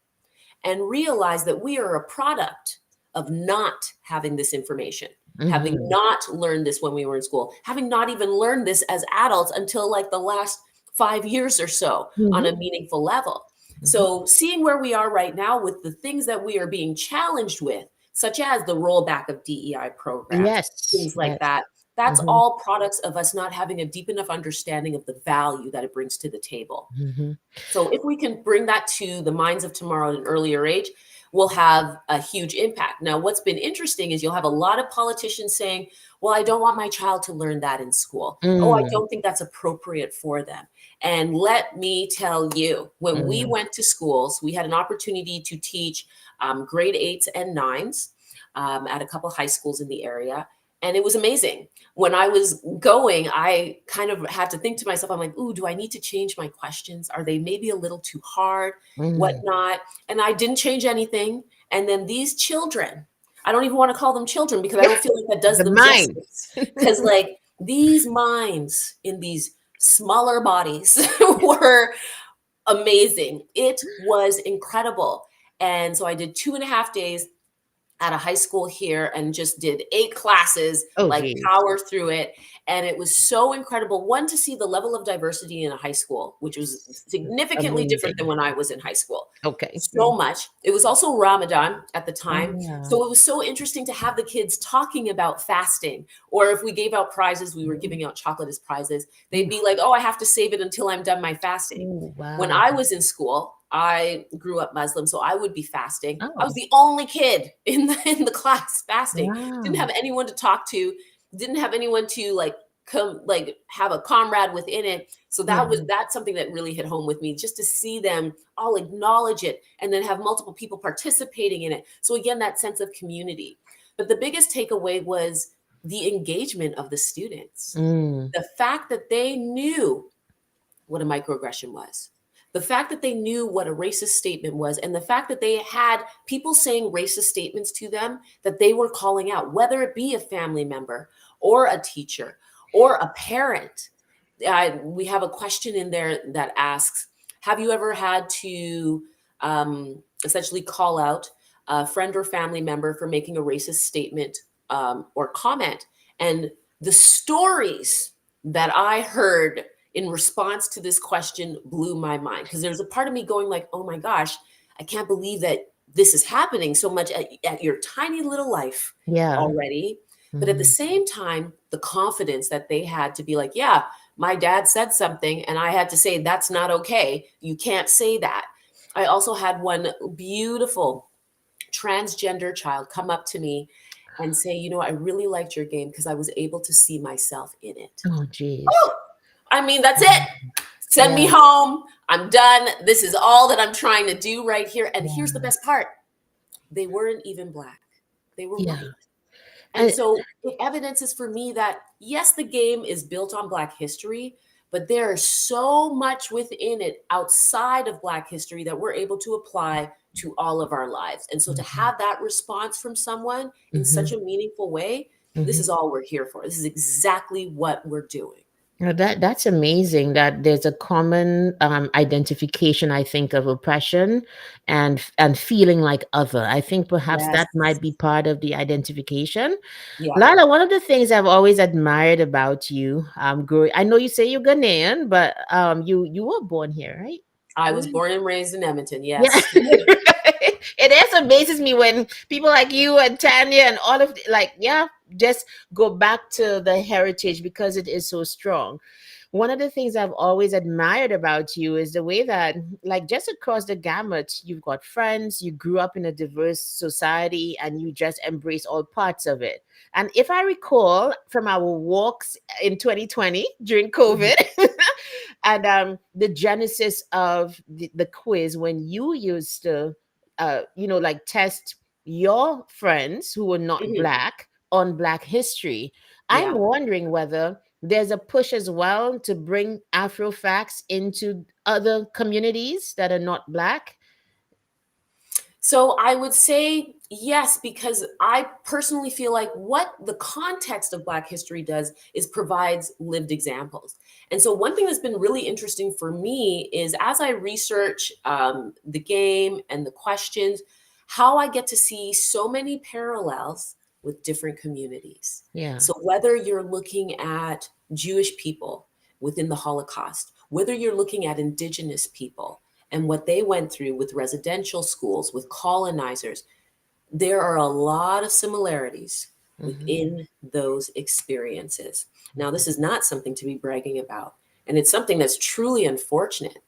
and realize that we are a product of not having this information, having Hmm. not learned this when we were in school, having not even learned this as adults until like the last 5 years or so on Hmm. a meaningful level. Hmm. So, seeing where we are right now with the things that we are being challenged with, such as the rollback of DEI programs, Yes, things like yes. that, that's Hmm. all products of us not having a deep enough understanding of the value that it brings to the table. Hmm. So if we can bring that to the minds of tomorrow at an earlier age, we'll have a huge impact. Now, what's been interesting is you'll have a lot of politicians saying, well, I don't want my child to learn that in school. Oh, I Mm, don't think that's appropriate for them. And let me tell you, when we mm, went to schools, we had an opportunity to teach grade eights and nines at a couple high schools in the area. And it was amazing. When I was going, I kind of had to think to myself, I'm like, ooh, do I need to change my questions? Are they maybe a little too hard? mm. Whatnot? And I didn't change anything. And then these children, I don't even want to call them children because I don't feel like that does The them mind. justice. Because, like, these minds in these smaller bodies were amazing. It was incredible. And so I did 2.5 days at a high school here and just did 8 classes, Oh, like geez. power through it. And it was so incredible. One, to see the level of diversity in a high school, which was significantly different than Amazing. when I was in high school. Okay. So much. It was also Ramadan at the time. Ah. So it was so interesting to have the kids talking about fasting. Or if we gave out prizes, we were giving out chocolate as prizes. They'd Ooh. be like, oh, I have to save it until I'm done my fasting. Ooh, When wow. I was in school, I grew up Muslim, so I would be fasting. I was Oh, the only kid in the class fasting. Didn't wow. have anyone to talk to, didn't have anyone to like come like have a comrade within it. So Yeah. that's something that really hit home with me, just to see them all acknowledge it and then have multiple people participating in it. So again, that sense of community. But the biggest takeaway was the engagement of the students. Mm, The fact that they knew what a microaggression was. The fact that they knew what a racist statement was, and the fact that they had people saying racist statements to them that they were calling out, whether it be a family member or a teacher or a parent. We have a question in there that asks, have you ever had to essentially call out a friend or family member for making a racist statement or comment. And the stories that I heard in response to this question blew my mind, because there's a part of me going like, oh my gosh, I can't believe that this is happening so much at your tiny little life Yeah. already. But at the Mhm. same time, the confidence that they had to be like, yeah, my dad said something and I had to say, that's not okay. You can't say that. I also had one beautiful transgender child come up to me and say, you know, I really liked your game because I was able to see myself in it. Oh, geez. Oh, I mean, that's it. Mhm. Send me Yeah. home. I'm done. This is all that I'm trying to do right here. And here's the Yeah. best part, they weren't even Black, they were Yeah. white. And And so it evidences for me that, yes, the game is built on Black history, but there is so much within it outside of Black history that we're able to apply to all of our lives. And so to mhm. have that response from someone in such Mhm. a meaningful way, this Mhm. is all we're here for. This is exactly what we're doing. Now that's amazing that there's a common identification, I think, of oppression and feeling like other. I think perhaps Yes. that might be part of the identification. Yeah. Lila, one of the things I've always admired about you, growing, I know you say you're Ghanaian, but you were born here, right? I was Where? born and raised in Edmonton. Yeah. Yes. It is amazes me when people like you and Tanya and all of like, yeah, just go back to the heritage because it is so strong. One of the things I've always admired about you is the way that, like, just across the gamut, you've got friends, you grew up in a diverse society, and you just embrace all parts of it. And if I recall from our walks in 2020 during Mhm. COVID, and the genesis of the quiz when you used to, like test your friends who were not Mhm. Black on Black history, I'm Yeah. wondering whether there's a push as well to bring Afro facts into other communities that are not Black. So I would say yes, because I personally feel like what the context of Black history does is provides lived examples. And so one thing that's been really interesting for me is as I research the game and the questions, how I get to see so many parallels with different communities. Yeah. So whether you're looking at Jewish people within the Holocaust, whether you're looking at Indigenous people, and what they went through with residential schools, with colonizers, there are a lot of similarities Hmm. within those experiences. Now, this is not something to be bragging about, and it's something that's truly unfortunate.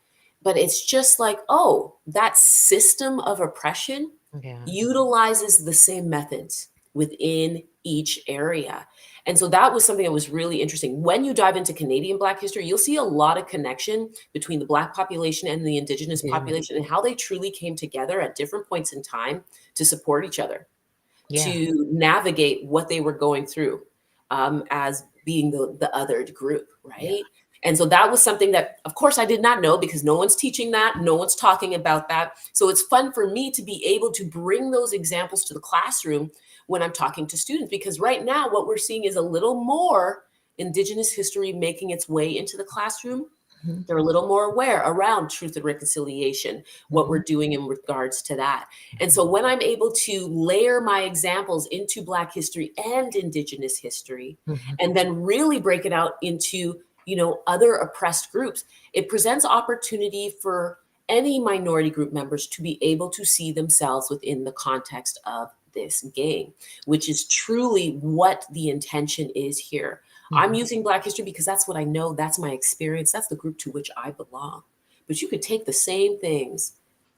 But it's just like, oh, that system of oppression Yeah. utilizes the same methods within each area. And so that was something that was really interesting. When you dive into Canadian Black history, you'll see a lot of connection between the Black population and the Indigenous Yeah. population and how they truly came together at different points in time to support each other, Yeah. to navigate what they were going through as being the othered group, Yeah. right? And so that was something that, of course, I did not know because no one's teaching that, no one's talking about that. So it's fun for me to be able to bring those examples to the classroom when I'm talking to students, because right now what we're seeing is a little more Indigenous history making its way into the classroom. Mhm. They're a little more aware around truth and reconciliation, what we're Mhm. doing in regards to that. And so when I'm able to layer my examples into Black history and Indigenous history, Mhm. and then really break it out into, other oppressed groups, it presents opportunity for any minority group members to be able to see themselves within the context of this game, which is truly what the intention is here. I'm Mhm. using Black history because that's what I know, that's my experience, that's the group to which I belong. But you could take the same things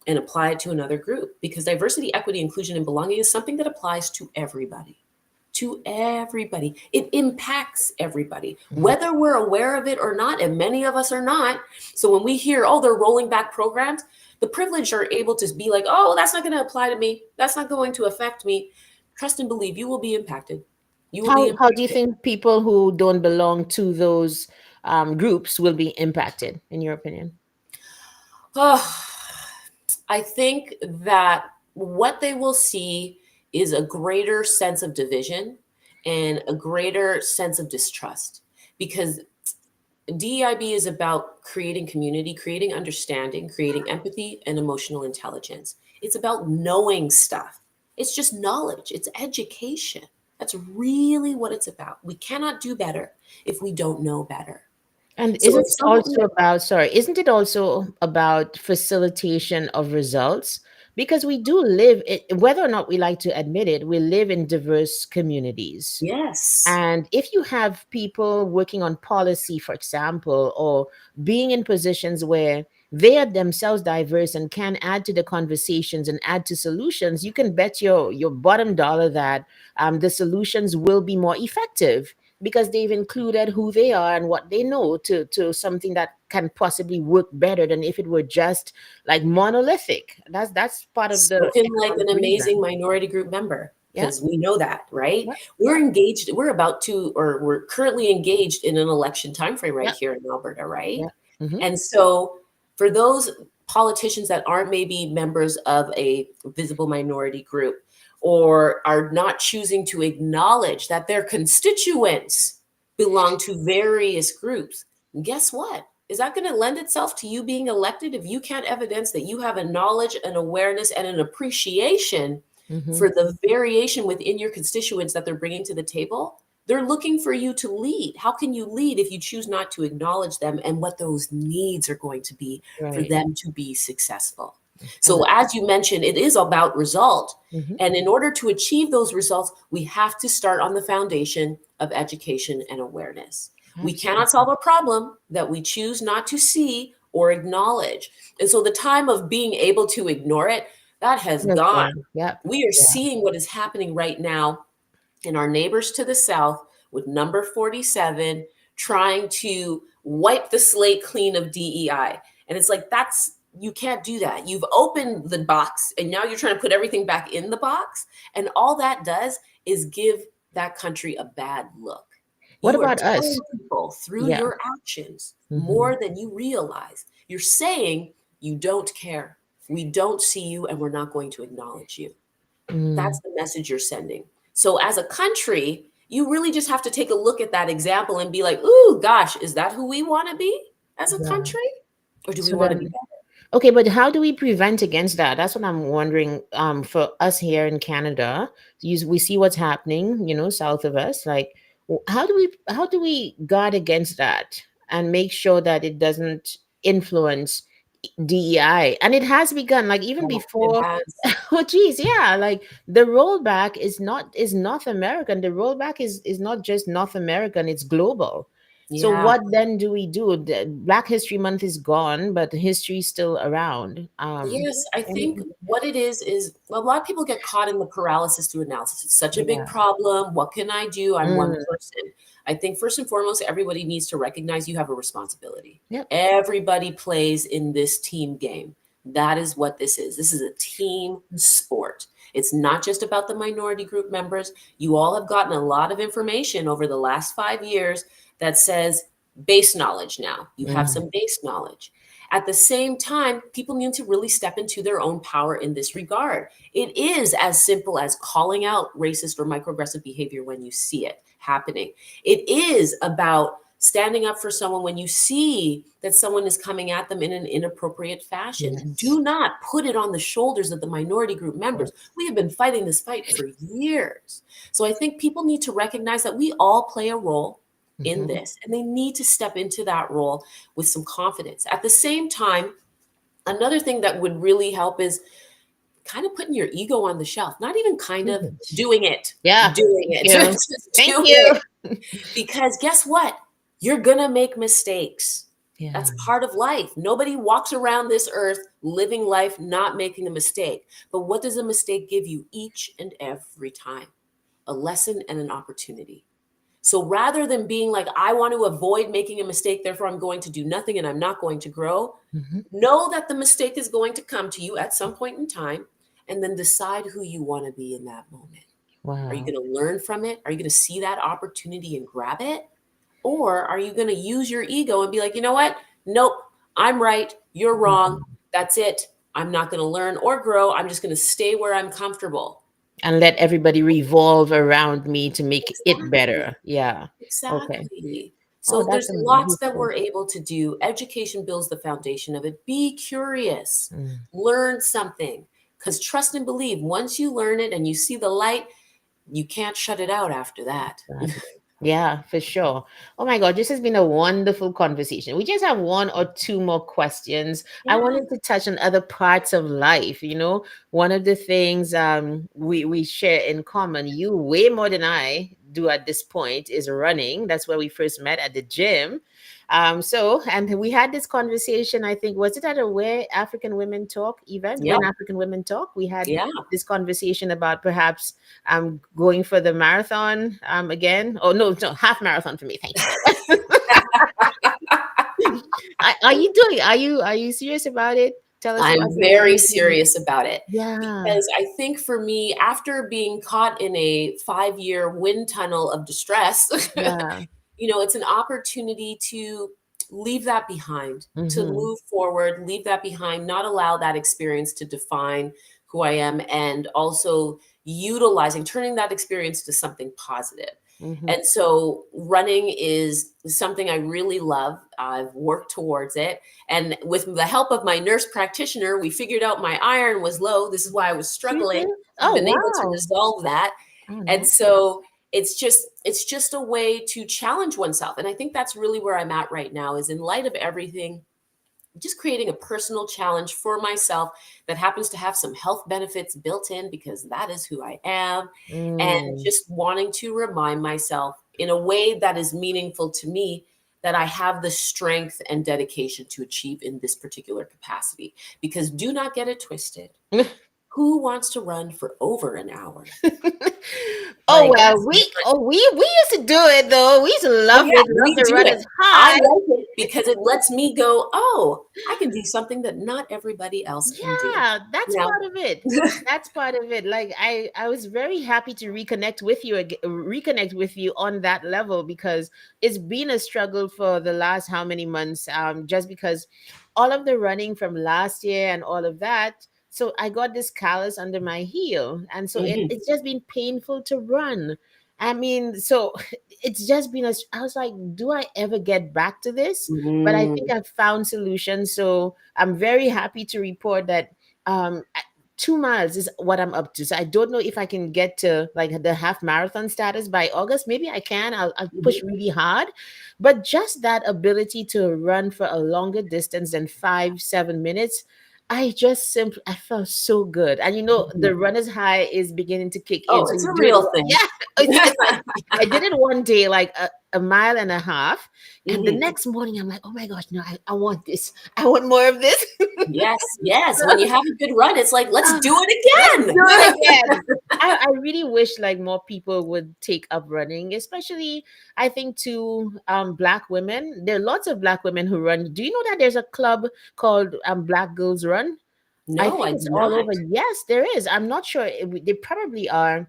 and apply it to another group, because diversity, equity, inclusion, and belonging is something that applies to everybody. To everybody. It impacts everybody, Mhm. whether we're aware of it or not. And many of us are not. So when we hear, oh, they're rolling back programs, the privileged are able to be like, oh, that's not going to apply to me. That's not going to affect me. Trust and believe you will be impacted. You will be How do you impacted. think people who don't belong to those groups will be impacted, in your opinion? Oh, I think that what they will see is a greater sense of division and a greater sense of distrust, because DEIB is about creating community, creating understanding, creating empathy and emotional intelligence. It's about knowing stuff. It's just knowledge, it's education. That's really what it's about. We cannot do better if we don't know better. And So isn't if it someone, also about, sorry, isn't it also about facilitation of results? Because we do live, whether or not we like to admit it, we live in diverse communities. yes, And if you have people working on policy, for example, or being in positions where they are themselves diverse and can add to the conversations and add to solutions, you can bet your bottom dollar that the solutions will be more effective because they've included who they are and what they know to something that can possibly work better than if it were just like monolithic. That's part of the spoken like economic an amazing reason. minority group member, Yeah, because we know that, right? yeah, We're engaged, we're about to, or we're currently engaged in an election timeframe right yeah, here in Alberta, right? yeah. Hmm. And so for those politicians that aren't maybe members of a visible minority group or are not choosing to acknowledge that their constituents belong to various groups, guess what? Is that going to lend itself to you being elected if you can't evidence that you have a knowledge, an awareness, and an appreciation Hmm. for the variation within your constituents that they're bringing to the table? They're looking for you to lead. How can you lead if you choose not to acknowledge them and what those needs are going to be for Right. them to be successful? And So, as you mentioned, it is about result. mhm. And in order to achieve those results, we have to start on the foundation of education and awareness. We cannot Absolutely. solve a problem that we choose not to see or acknowledge. And so the time of being able to ignore it, that has That's gone. fine. Yep. We are Yeah. seeing what is happening right now in our neighbors to the south with number 47 trying to wipe the slate clean of DEI. And it's like, that's, you can't do that. You've opened the box and now you're trying to put everything back in the box. And all that does is give that country a bad look. What You are about us? telling people through Yeah. your actions Hmm. more than you realize. You're saying you don't care. We don't see you and we're not going to acknowledge you. Mm. That's the message you're sending. So as a country, you really just have to take a look at that example and be like, "Ooh, gosh, is that who we want to be as a Yeah. country? Or do we So want to be then, better?" okay, but how do we prevent against that? That's what I'm wondering. For us here in Canada, we see what's happening, south of us. Like, how do we guard against that and make sure that it doesn't influence DEI? And it has begun, like even Yeah, it before. has. Oh, geez, yeah. Like the rollback is North American. The rollback is not just North American. It's global. So Yeah. what then do we do? Black History Month is gone, but history is still around. Yes, I think And what it is well, a lot of people get caught in the paralysis through analysis. It's such a big yeah. problem. What can I do? I'm one Mm, person. I think first and foremost, everybody needs to recognize you have a responsibility. yep. Everybody plays in this team game. That is what this is. This is a team sport. It's not just about the minority group members. You all have gotten a lot of information over the last 5 years that says base knowledge now. You have Mm, some base knowledge. At the same time, people need to really step into their own power in this regard. It is as simple as calling out racist or microaggressive behavior when you see it happening. It is about standing up for someone when you see that someone is coming at them in an inappropriate fashion. yes. Do not put it on the shoulders of the minority group members. Yes. We have been fighting this fight for years. So I think people need to recognize that we all play a role in Hmm. this, and they need to step into that role with some confidence. At the same time, another thing that would really help is kind of putting your ego on the shelf, not even kind of Yes. doing it, Yeah. doing Thank it, you. just Thank do you. it. Because guess what? You're going to make mistakes. Yeah. That's part of life. Nobody walks around this earth living life not making a mistake. But what does a mistake give you each and every time? A lesson and an opportunity. So rather than being like, I want to avoid making a mistake, therefore I'm going to do nothing and I'm not going to grow, Hmm. know that the mistake is going to come to you at some point in time, and then decide who you want to be in that moment. Are you Wow. going to learn from it? Are you going to see that opportunity and grab it? Or are you going to use your ego and be like, you know what? Nope, I'm right. You're wrong. Mhm. That's it. I'm not going to learn or grow. I'm just going to stay where I'm comfortable. And let everybody revolve around me to make it Exactly. better. Yeah. Okay. Exactly. Oh, So that's there's lots that useful. we're able to do. Education builds the foundation of it. Be curious, Mm. learn something, Because trust and believe, once you learn it and you see the light, you can't shut it out after that. Exactly. Yeah, for sure. Oh my God, this has been a wonderful conversation. We just have one or two more questions. I Yeah. wanted to touch on other parts of life. One of the things we share in common, you way more than I do at this point, is running. That's where we first met at the gym. And we had this conversation, I think, was it at a Where African Women Talk event? Yeah. When African Women Talk, we had Yeah. this conversation about perhaps going for the marathon again. Oh no, no, half marathon for me. Thank you. Are you doing? Are you serious about it? Tell us I'm about your very running. serious about it Yeah, because I think for me, after being caught in a 5-year wind tunnel of distress, yeah. it's an opportunity to leave that behind, to Mm-hmm. move forward, leave that behind, not allow that experience to define who I am, and also turning that experience to something positive. Mm-hmm. And so running is something I really love. I've worked towards it. And with the help of my nurse practitioner, we figured out my iron was low. This is why I was You struggling. did? We've Oh been able to wow. resolve that. Oh And nice. so it's just a way to challenge oneself. And I think that's really where I'm at right now, is in light of everything, just creating a personal challenge for myself that happens to have some health benefits built in, because that is who I am. And Mm. just wanting to remind myself in a way that is meaningful to me that I have the strength and dedication to achieve in this particular capacity. Because do not get it twisted. Who wants to run for over an hour? Oh Like, well, that's we used to do it though. We used to Oh love yeah, it, love we the do it. runners I high. like it because it lets me go, "Oh, I can do something that not everybody else can do." Yeah, that's Now part of it. That's part of it. Like I was very happy to reconnect with you on that level, because it's been a struggle for the last how many months. Just because all of the running from last year and all of that. So I got this callus under my heel, and so Mhm, it's just been painful to run. I mean, so it's just been I was like, do I ever get back to this? But I think mhm, I've found solutions. So I'm very happy to report that 2 miles is what I'm up to. So I don't know if I can get to like the half marathon status by August. Maybe I can. I'll push mhm. really hard. But just that ability to run for a longer distance than 5, 7 minutes, I just simply I felt so good. And the runner's high is beginning to kick in. Oh, So it's you a do it. real thing. Yeah, it's like I did it one day, like a mile and a half. And the Mhm. next morning, I'm like, oh my gosh, no, I want this. I want more of this. Yes, yes. When you have a good run, it's like, "Let's Ah, do let's it do it again." again. I really wish like more people would take up running, especially I think to black women. There are lots of black women who run. Do you know that there's a club called Black Girls Run? I No, think I it's do all not. over. Yes, there is. I'm not sure. They probably are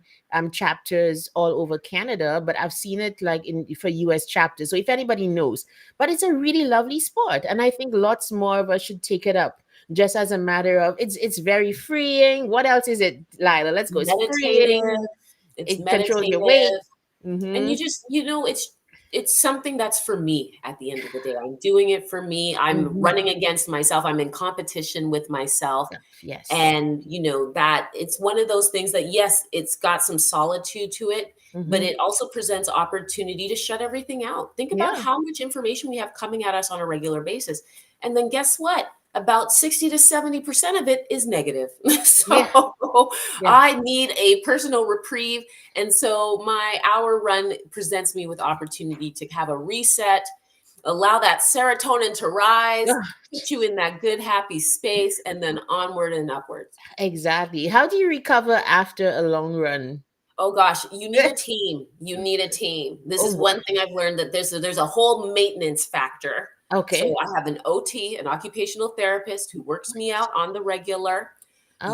chapters all over Canada, but I've seen it like in for US chapters. So if anybody knows, but it's a really lovely sport, and I think lots more of us should take it up. Just as a matter of it's very freeing. What else is it, Lila? Let's go. It's freeing. Meditative. It's It controls your weight. meditative. And Mm-hmm. it's something that's for me at the end of the day. I'm doing it for me. I'm Mm-hmm. running against myself. I'm in competition with myself. Yes. And that it's one of those things that, yes, it's got some solitude to it, but Mm-hmm. it also presents opportunity to shut everything out. Think about Yeah. how much information we have coming at us on a regular basis. And then guess what? About 60 to 70% of it is negative. Yeah. So Yeah. I need a personal reprieve. And so my hour run presents me with opportunity to have a reset, allow that serotonin to rise, Ah, put you in that good, happy space, and then onward and upwards. exactly. How do you recover after a long run? Oh gosh, you need a team. You need a team. This Oh is boy. one thing I've learned, that there's a whole maintenance factor. So Okay. I have an OT, an occupational therapist, who works me out on the regular.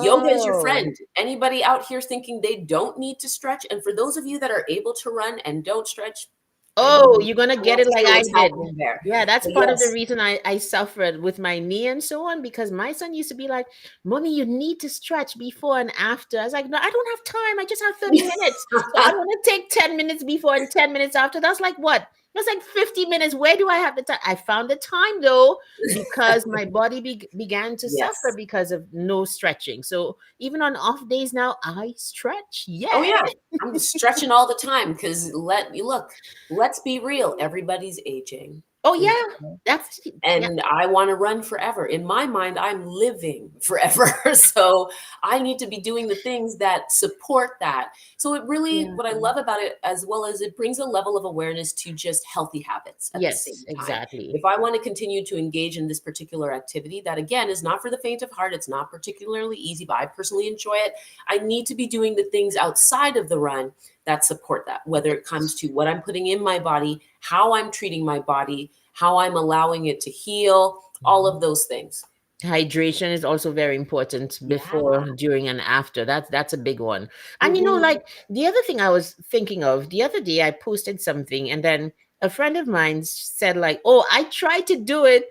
Yoga is your Oh. friend. Anybody out here thinking they don't need to stretch? And for those of you that are able to run and don't stretch, I Oh, want you're gonna I get want it to like hear I what's did. happening there. Yeah, that's But part of the yes, reason I suffered with my knee and so on, because my son used to be like, Mommy, you need to stretch before and after. I was like, no, I don't have time. I just have 30 minutes. So I want to take 10 minutes before and 10 minutes after. That's like what? It's like 50 minutes. Where do I have the time? I found the time though, because my body began to suffer Yes. because of no stretching. So even on off days now, I stretch. Oh Yeah. yeah. I'm stretching all the time because let's be real. Everybody's aging. Oh, Okay. yeah. That's, yeah. And I want to run forever. In my mind, I'm living forever. So I need to be doing the things that support that. So it really, Yeah. what I love about it, as well as it brings a level of awareness to just healthy habits at the Yes, same time. exactly. If I want to continue to engage in this particular activity, that again is not for the faint of heart, it's not particularly easy, but I personally enjoy it. I need to be doing the things outside of the run that support that, whether it comes to what I'm putting in my body, how I'm treating my body, how I'm allowing it to heal, all of those things. Hydration is also very important Yeah. before, during, and after. That's a big one. And Mhm. like the other thing I was thinking of the other day, I posted something, and then a friend of mine said like, "Oh, I tried to do it."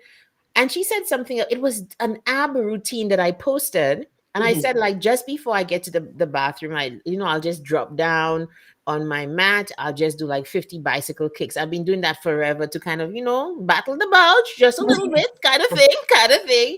And she said something, it was an ab routine that I posted. And I Mhm. said, like, just before I get to the bathroom, I'll just drop down on my mat. I'll just do like 50 bicycle kicks. I've been doing that forever to kind of, battle the bulge just a little bit, kind of thing, kind of thing.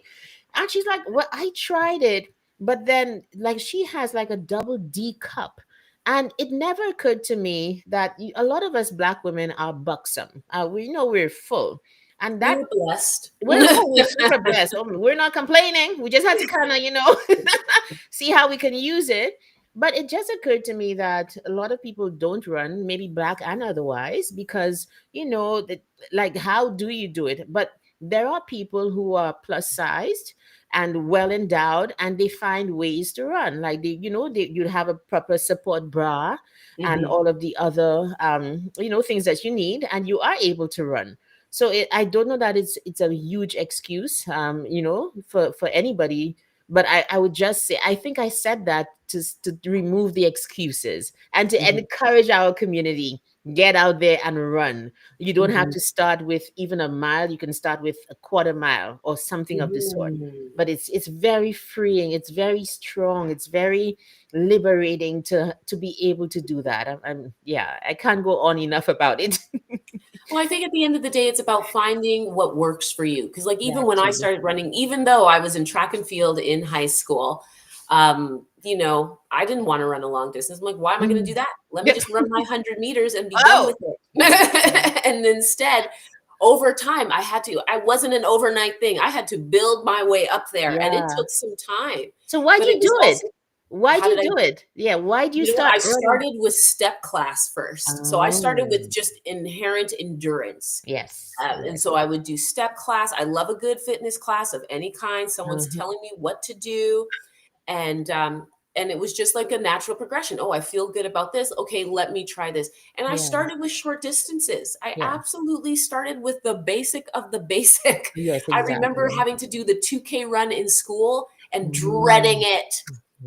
And she's like, well, I tried it. But then, like, she has like a double D cup. And it never occurred to me that a lot of us Black women are buxom. We know we're full. And that We're blessed. we're super blessed. Oh, we're not complaining. We just had to kind of, see how we can use it. But it just occurred to me that a lot of people don't run, maybe Black and otherwise, because that, like, how do you do it? But there are people who are plus sized and well endowed, and they find ways to run. Like you have a proper support bra and Mhm. all of the other things that you need, and you are able to run. So I don't know that it's a huge excuse, for anybody. But I would just say, I think I said that to remove the excuses and to Mhm. encourage our community. Get out there and run. You don't have Mhm. to start with even a mile. You can start with a quarter mile or something of the sort. Mhm. But it's very freeing. It's very strong. It's very liberating to be able to do that. Yeah, I can't go on enough about it. Well, I think at the end of the day, it's about finding what works for you. Because, like, even That when I too. started running, even though I was in track and field in high school, I didn't want to run a long distance. I'm like, why am I going to do Mm. that? Let me just run my 100 meters and be done Oh, with exactly. it. And instead, over time, I wasn't an overnight thing. I had to build my way up there, and it Yeah. took some time. So why do But it you was do it? also, Why do how did you I do it? Yeah. Why do you you know what? start I running? started with step class first. So I started Oh, with just inherent endurance. yes. And Yes. so I would do step class. I love a good fitness class of any kind. Someone's Uh-huh. telling me what to do. And it was just like a natural progression. Oh, I feel good about this. Okay, let me try this. And I Yeah. started with short distances. I Yeah. absolutely started with the basic of the basic. Yes, I remember exactly. having to do the 2K run in school and dreading Mm, it.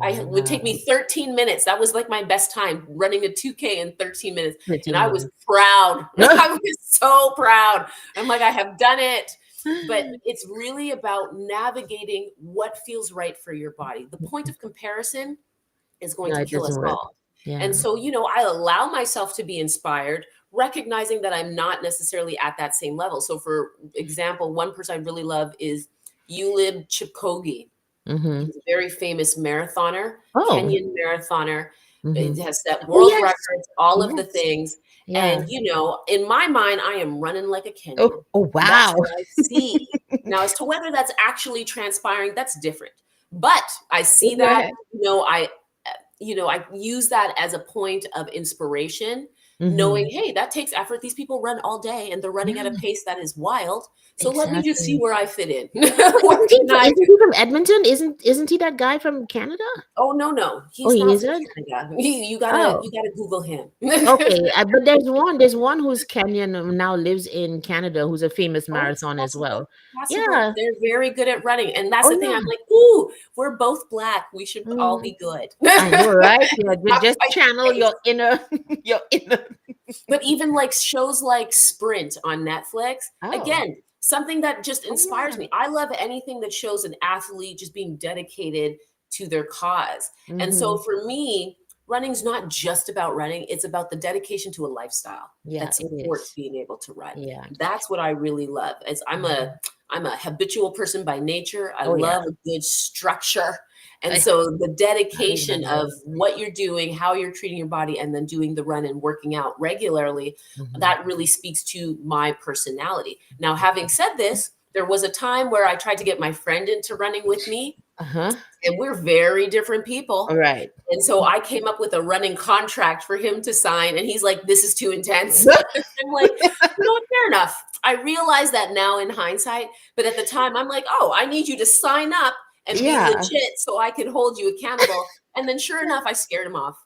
It would take wow. me 13 minutes. That was like my best time, running a 2K in 13 minutes. And 13 I was minutes. proud. I was so proud. I'm like, I have done it. But it's really about navigating what feels right for your body. The point of comparison is going No, to it kill doesn't us work. all. And Yeah. so, I allow myself to be inspired, recognizing that I'm not necessarily at that same level. So, for example, one person I really love is Ulib Chipkogi. Mm-hmm. He's a very famous marathoner, Oh. Kenyan marathoner. Mm-hmm. It has set Oh, world yes. records, all of the Yes. things. Yeah. And, in my mind, I am running like a Kenyan. Oh, oh, That's wow. what I see. Now, as to whether that's actually transpiring, that's different. But I see Go that, ahead. I use that as a point of inspiration, knowing, Mm-hmm. hey, that takes effort. These people run all day and they're running at a Yeah, pace that is wild. So let me just see exactly. where I fit in. What can I Isn't do? he from Edmonton? Isn't he that guy from Canada? Oh, no, no. Oh, He's he not from isn't? Canada. You gotta Oh. you gotta Google him. Okay, but there's one who's Kenyan, now lives in Canada, who's a famous Oh, it's marathon as possible. well. Possible. Yeah. They're very good at running. And that's Oh, the thing. I'm yeah. like, ooh, we're both black. We should all Mm, be good. I know, right? Yeah, Not just quite channel the case. your inner, your inner. But even like shows like Sprint on Netflix, Oh, again, something that just oh inspires yeah. me. I love anything that shows an athlete just being dedicated to their cause. And so Mm-hmm. for me, running's not just about running, it's about the dedication to a lifestyle Yeah, that it supports is. being able to run. Yeah. That's what I really love. As Mhm. I'm a habitual person by nature. I Oh yeah. love a good structure. And I, so the I dedication remember. of what you're doing, how you're treating your body, and then doing the run and working out regularly, Mhm. that really speaks to my personality. Now, having said this, there was a time where I tried to get my friend into running with me, Uh-huh. and we're very different people. All right. And so I came up with a running contract for him to sign, and he's like, "This is too intense." I'm like, "You know what? Fair enough." I realize that now in hindsight, but at the time, I'm like, "Oh, I need you to sign up and be Yeah. legit so I can hold you accountable." And then sure enough, I scared him off.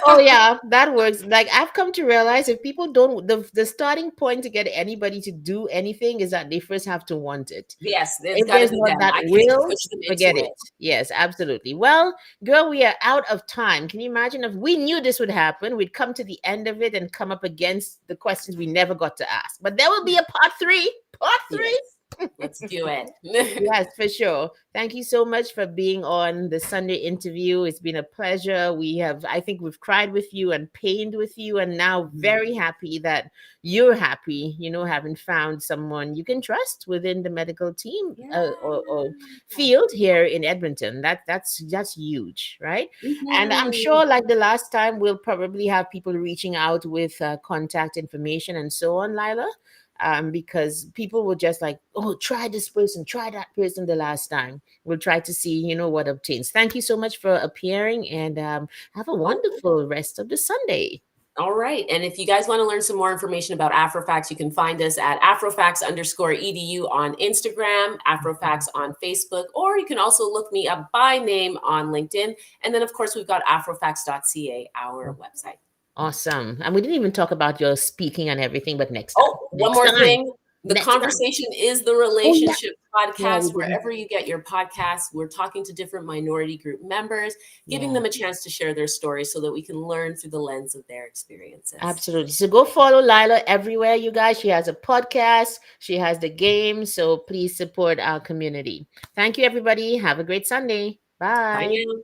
Oh yeah, that works. Like I've come to realize if people don't the starting point to get anybody to do anything is that they first have to want it. Yes, it's If got to there's be not them. that I can't will, push them forget into it. it. Yes, absolutely. Well, girl, we are out of time. Can you imagine if we knew this would happen? We'd come to the end of it and come up against the questions we never got to ask. But there will be a part three. Part three. Yes, let's do it. Yes, for sure. Thank you so much for being on the Sunday interview. It's been a pleasure. I think we've cried with you and pained with you, and now very happy that you're happy, having found someone you can trust within the medical team Yeah. or field here in Edmonton. That's huge, right? And I'm Mhm. sure, like the last time, we'll probably have people reaching out with contact information and so on, Lila, because people were just like, oh, try this person, try that person the last time. We'll try to see, what obtains. Thank you so much for appearing, and have a Oh, wonderful rest of the Sunday. all right. And if you guys want to learn some more information about Afrofax, you can find us at Afrofax_edu on Instagram, Afrofax on Facebook, or you can also look me up by name on LinkedIn. And then, of course, we've got afrofax.ca, our website. Awesome. And we didn't even talk about your speaking and everything, but next time. Oh, one Next more time. thing. The Next time. conversation is the Oh, yeah. relationship Yeah, we podcast. didn't. Wherever you get your podcasts, we're talking to different minority group members, giving Yeah. them a chance to share their stories so that we can learn through the lens of their experiences. Absolutely. So go follow Lila everywhere, you guys. She has a podcast, she has the game. So please support our community. Thank you, everybody. Have a great Sunday. Bye Bye. now.